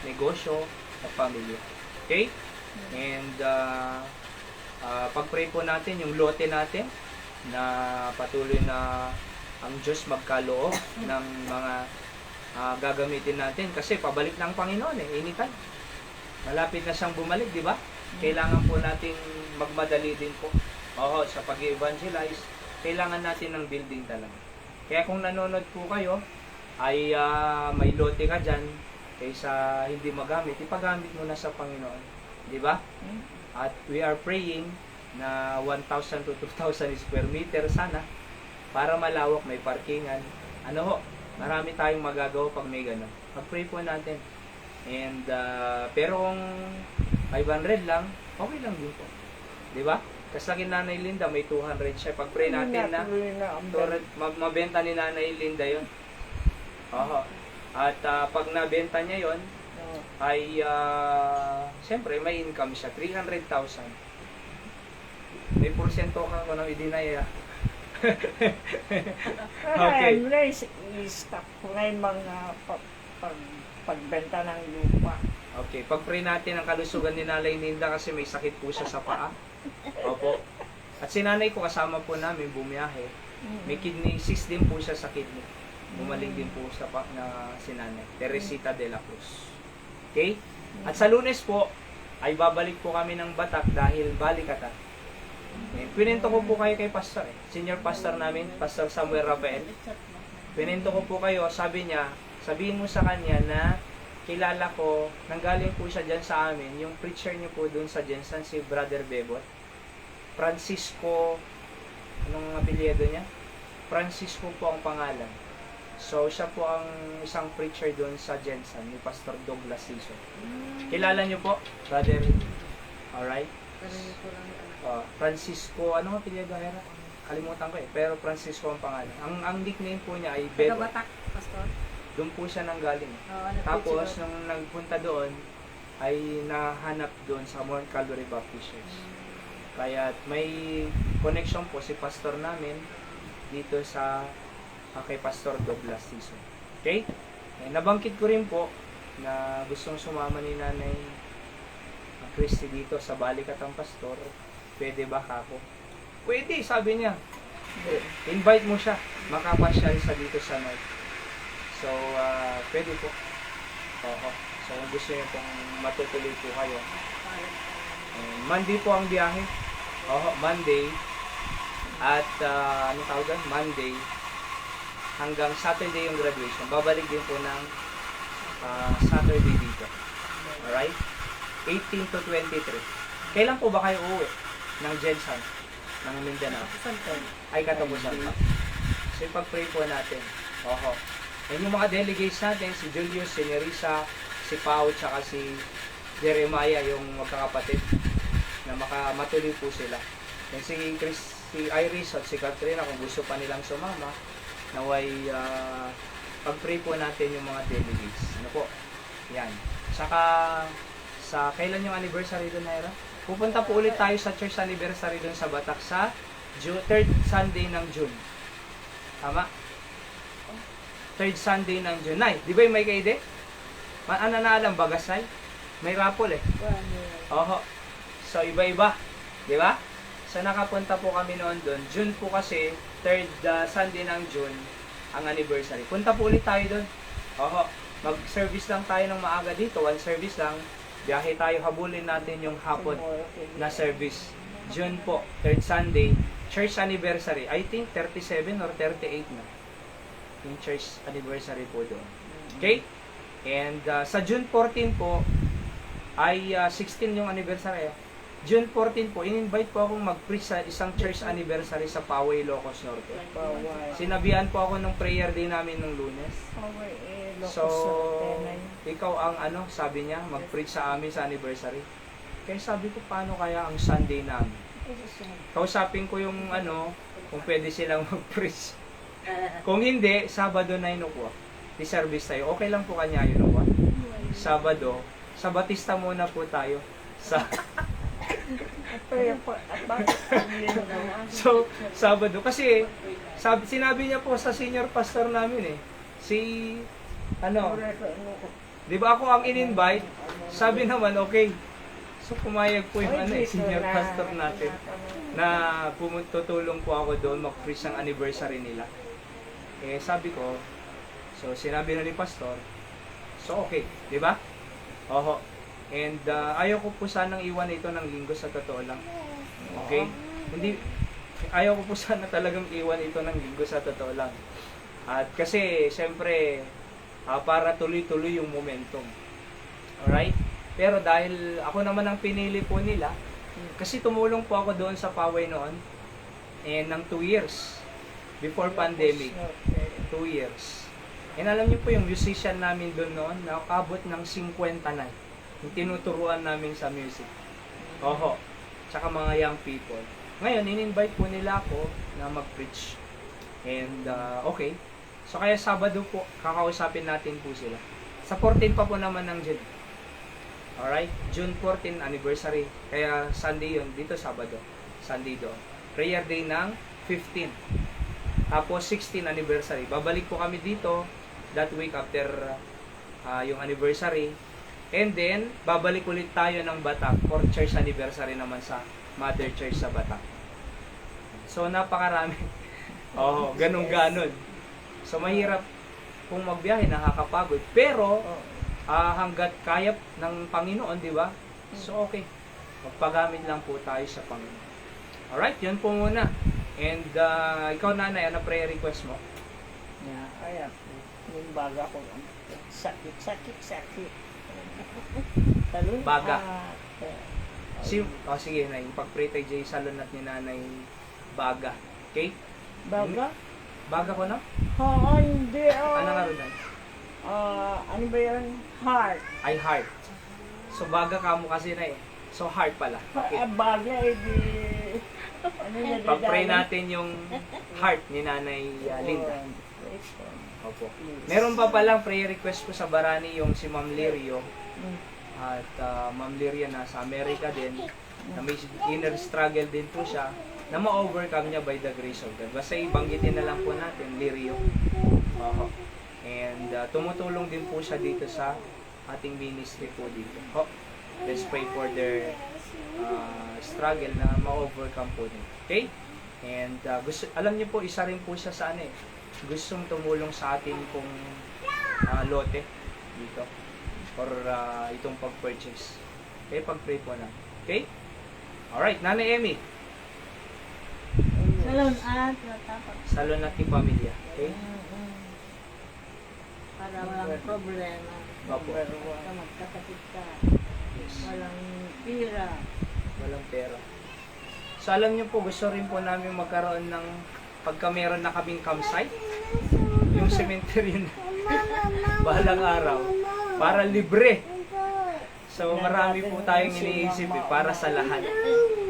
negosyo, at pamilya. Okay? And pag-pray po natin yung lote natin na patuloy na ang Diyos magkaloob ng mga gagamitin natin kasi pabalik ng Panginoon anytime. Malapit na siyang bumalik, di ba? Kailangan po nating magmadali din po. Sa pag-evangelize, kailangan natin ng building talaga. Kaya kung nanonood po kayo, ay may lote ka dyan, kaysa hindi magamit, ipagamit mo na sa Panginoon. Di ba? At we are praying na 1,000 to 2,000 square meter sana, para malawak, may parkingan. Marami tayong magagawa pag may ganun. Pag-pray po natin. And, pero kung 500 lang, okay lang din po. Di ba? Kasi lagi Nanay Linda, may 200 siya. Pag-pray natin na, mabenta ni Nanay Linda yun. At pag nabenta niya yon ay, siyempre, may income siya. 300,000. May porsyento ka ko nang idinaya. Okay. I-stop ko na yung mga pagbenta ng lupa. Okay, pag-pray natin ang kalusugan ni Nanay Linda kasi may sakit po siya sa paa. Opo. At si nanay ko kasama po namin bumiyahe. May kidney cyst din po siya sa kidney. Gumaling din po sa na si Nanay Teresita de la Cruz. Okay? At sa Lunes po ay babalik po kami ng Batak dahil balikatan. Pinento ko po kayo kay pastor senior pastor namin, Pastor Samuel Rafael. Pinento ko po kayo, sabi niya, sabihin mo sa kanya na kilala ko, nanggaling po siya dyan sa amin, yung preacher niyo po dun sa Jensen, si Brother Bebot. Francisco, anong apelyido niya? Francisco po ang pangalan. So, siya po ang isang preacher dun sa Jensen, ni Pastor Douglas Siso. Kilala niyo po, Brother? Alright? Francisco, ano nga apelyido Hera? Kalimutan ko pero Francisco ang pangalan. Ang nickname po niya ay Bebot. Taga-Batak, Pastor. Doon po siya nanggaling. Tapos, nung nagpunta doon, ay nahanap doon sa Mount Calvary Baptist Church. Kaya may connection po si pastor namin dito sa kay Pastor Douglas Siso. Okay? Nabanggit ko rin po na gustong sumama ni Nanay Christy dito sa Balikatang Pastor. Pwede ba ako? Pwede, sabi niya. Invite mo siya. Makapasyal sa dito sa North. So, pwede po. Oo. So, kung gusto niyo pong matutuloy po kayo. Monday po ang biyahe. Monday. At, ano tawag doon? Monday. Hanggang Saturday yung graduation. Babalik din po ng Saturday dito. Alright? 18 to 23. Kailan po ba kayo uuwi ng Jensan, ng Mindanao? Ay katapusan pa. So ipag-pray po natin. Oho. And yung mga delegates natin, si Julius, si Nerissa, si Pao, tsaka si Jeremiah, yung magkakapatid, na matuloy po sila. And si Iris at si Katrina, kung gusto pa nilang sumama, naway pag-pray po natin yung mga delegates. Ano po? Yan. Saka, sa kailan yung anniversary doon, Naira? Pupunta po ulit tayo sa church anniversary doon sa Batak sa 3rd Sunday ng June. Tama? 3rd Sunday ng June. Nay, di ba yung may kaide? Ano na alam, Bagasay? May raffle eh. Oho. So, iba-iba. Di ba? So, nakapunta po kami noon doon. June po kasi, 3rd Sunday ng June, ang anniversary. Punta po ulit tayo doon. Oho. Mag-service lang tayo ng maaga dito. One service lang. Biyahe tayo, habulin natin yung hapon na service. June po, 3rd Sunday, church anniversary. I think 37 or 38 na. Yung church anniversary po doon. Okay? And sa June 14 po, ay 16 yung anniversary. June 14 po, in-invite po akong mag-preach sa isang church anniversary sa Poway, Ilocos Norte. Sinabihan po ako ng prayer day namin nung Lunes. So, ikaw ang sabi niya, mag-preach sa amin sa anniversary. Kaya sabi ko, paano kaya ang Sunday namin? Kausapin ko yung kung pwede silang mag-preach. Kung hindi, Sabado 9 o'clock. Di service tayo. Okay lang po kanya yun, no? Sabado, sa Batista muna po tayo. So, Sabado. Kasi, sinabi niya po sa senior pastor namin di ba ako ang in-invite? Sabi naman, okay. So, pumayag po yung senior pastor natin na tutulong po ako doon mag-preach ng anniversary nila. Eh, sabi ko, so, sinabi na ni pastor, so, okay. Di ba? Oho. And ayaw ko po sanang iwan ito ng linggo sa totoo lang. Okay? Ayaw ko po sana talagang iwan ito ng linggo sa totoo lang. At kasi, siyempre, para tuloy-tuloy yung momentum. Alright? Pero dahil ako naman ang pinili po nila, kasi tumulong po ako doon sa Poway noon, ng 2 years. Before pandemic. 2 years. And alam niyo po yung musician namin doon noon, nakakabot ng 50 na. Yung tinuturuan namin sa music. Oho. Tsaka mga young people. Ngayon, in-invite po nila ako na mag-preach. And, okay. So, kaya Sabado po, kakausapin natin po sila. Sa 14 pa po naman ng June. Alright? June 14 anniversary. Kaya Sunday yun. Dito Sabado. Sunday doon. Prayer day ng 15. Tapos 16 anniversary. Babalik po kami dito that week after yung anniversary. And then, babalik ulit tayo ng Batak for church anniversary naman sa Mother Church sa Batak. So, napakarami. Ganun-ganon. So, mahirap kung magbiyahe, nakakapagod. Pero, hanggat kaya ng Panginoon, di ba? So, okay. Magpagamit lang po tayo sa Panginoon. Alright, yun po muna. And, ikaw nanay, ano prayer request mo? Kaya, yung baga ko, sakit. Baga. Sige, nay. Pag-pray tayo dyan sa lunat ni nanay Baga. Okay? Baga? Baga ko na? Hindi. Ano nga rin? Ano ba yun? Heart. Ay, heart. So, baga ka mo kasi na So, heart pala. Okay. Baga, di... Pag-pray natin yung heart ni nanay Linda. Opo. Meron pa palang prayer request ko sa Barani yung si Ma'am Lirio. At Ma'am Lirio nasa Amerika din. Na may inner struggle din po siya na ma-overcome niya by the grace of God. Basta ibanggitin na lang po natin, Lirio. And tumutulong din po siya dito sa ating ministry po dito. Let's pray for their struggle na ma-overcome po din. Okay? And alam niyo po, isa rin po siya sa gustong tumulong sa atin kung lote dito or itong pag-purchase. Okay, pag-pray po na. Okay? Alright, Nanay Emmy. Salon at Salon at ni Pamilya. Okay? Para walang problema. Opo. Basta magkakapit ka. Yes. Walang pira. Walang pera. So alam niyo po, gusto rin po namin magkaroon ng pagka meron na kaming campsite, yung cemetery na bahalang araw, para libre. So marami po tayong iniisip para sa lahat.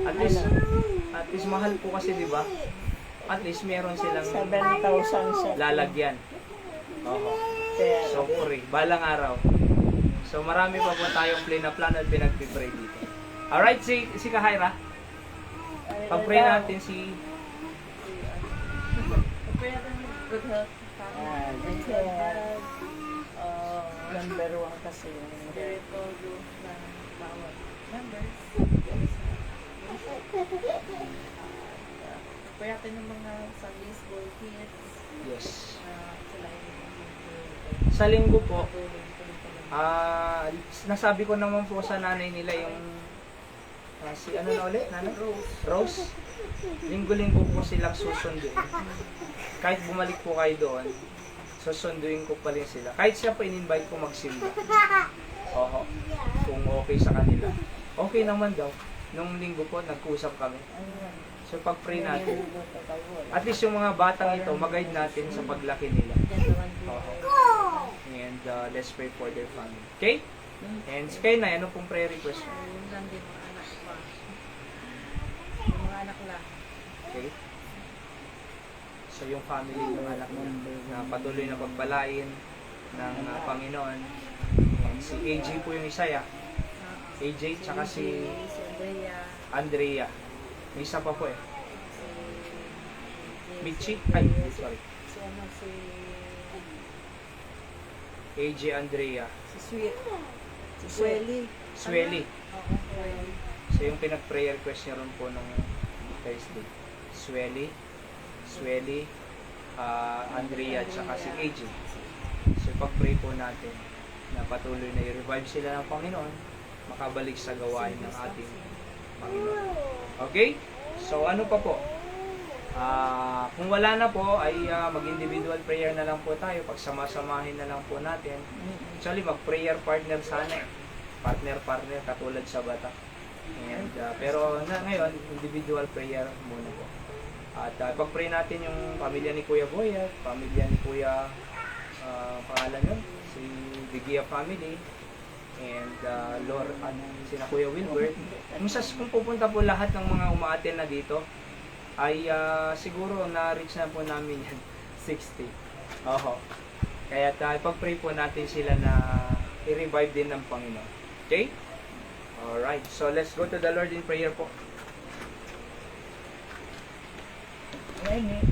At least mahal po kasi, di ba? At least meron silang 7,000 siya. lalagyan. Oo. Pero, So free, balang araw. So marami pa po tayong plano at pinagpipray dito. Alright, si Kahaira, pag-pray natin si Kaya good health. good health. Number 1 kasi yung Spiritual growth ng bawat members. Kaya natin ng mga Sunday school kids yes. na sila yung Sa linggo po, tulong. nasabi ko naman po sa nanay nila yung si ano na ulit? Nanay? Rose. Linggo-linggo po silang susunduin. Kahit bumalik po kayo doon, susunduin ko pa rin sila. Kahit siya pa in-invite ko magsimba. Oo. Kung okay sa kanila. Okay naman daw. Nung linggo po, nag-usap kami. So pag-pray natin. At least yung mga batang ito, mag-guide natin sa paglaki nila. Oo. And let's pray for their family. Okay? And kay na, ano pong prayer request? Yung lang din mga anak pa. Yung mga anak lang. Okay? So yung family ng anak mo na patuloy na pagpalain ng Panginoon. And si AJ po yung isa ya. AJ tsaka si Si Andrea. Andrea. May isa pa po eh. Si Michi? Ay, sorry. Si ano, si AJ Andrea. si Sweet. Si Swelly. Swelly. Oo, Swelly. So yung pinag-prayer request niya ron po nung Thursday. Swelly, Andrea, tsaka si AJ. So pag-pray po natin na patuloy na i-revive sila ng Panginoon, makabalik sa gawain ng ating Panginoon. Okay? So ano pa po? Kung wala na po, ay mag-individual prayer na lang po tayo. Pagsama-samahin na lang po natin. Actually, mag-prayer partner sana eh. Partner, katulad sa bata. And, pero ngayon, individual prayer muna po. At pag-pray natin yung pamilya ni Kuya Boya, pamilya ni Kuya, pangalan yun, si Bigia family, and Lord, sina Kuya Wilbert. Kung pupunta po lahat ng mga umaaten na dito, ay siguro na-reach na po namin yan, 60. Oho. Kaya pag-pray po natin sila na i-revive din ng Panginoon. Okay? Alright. So let's go to the Lord in prayer po. Yan eh.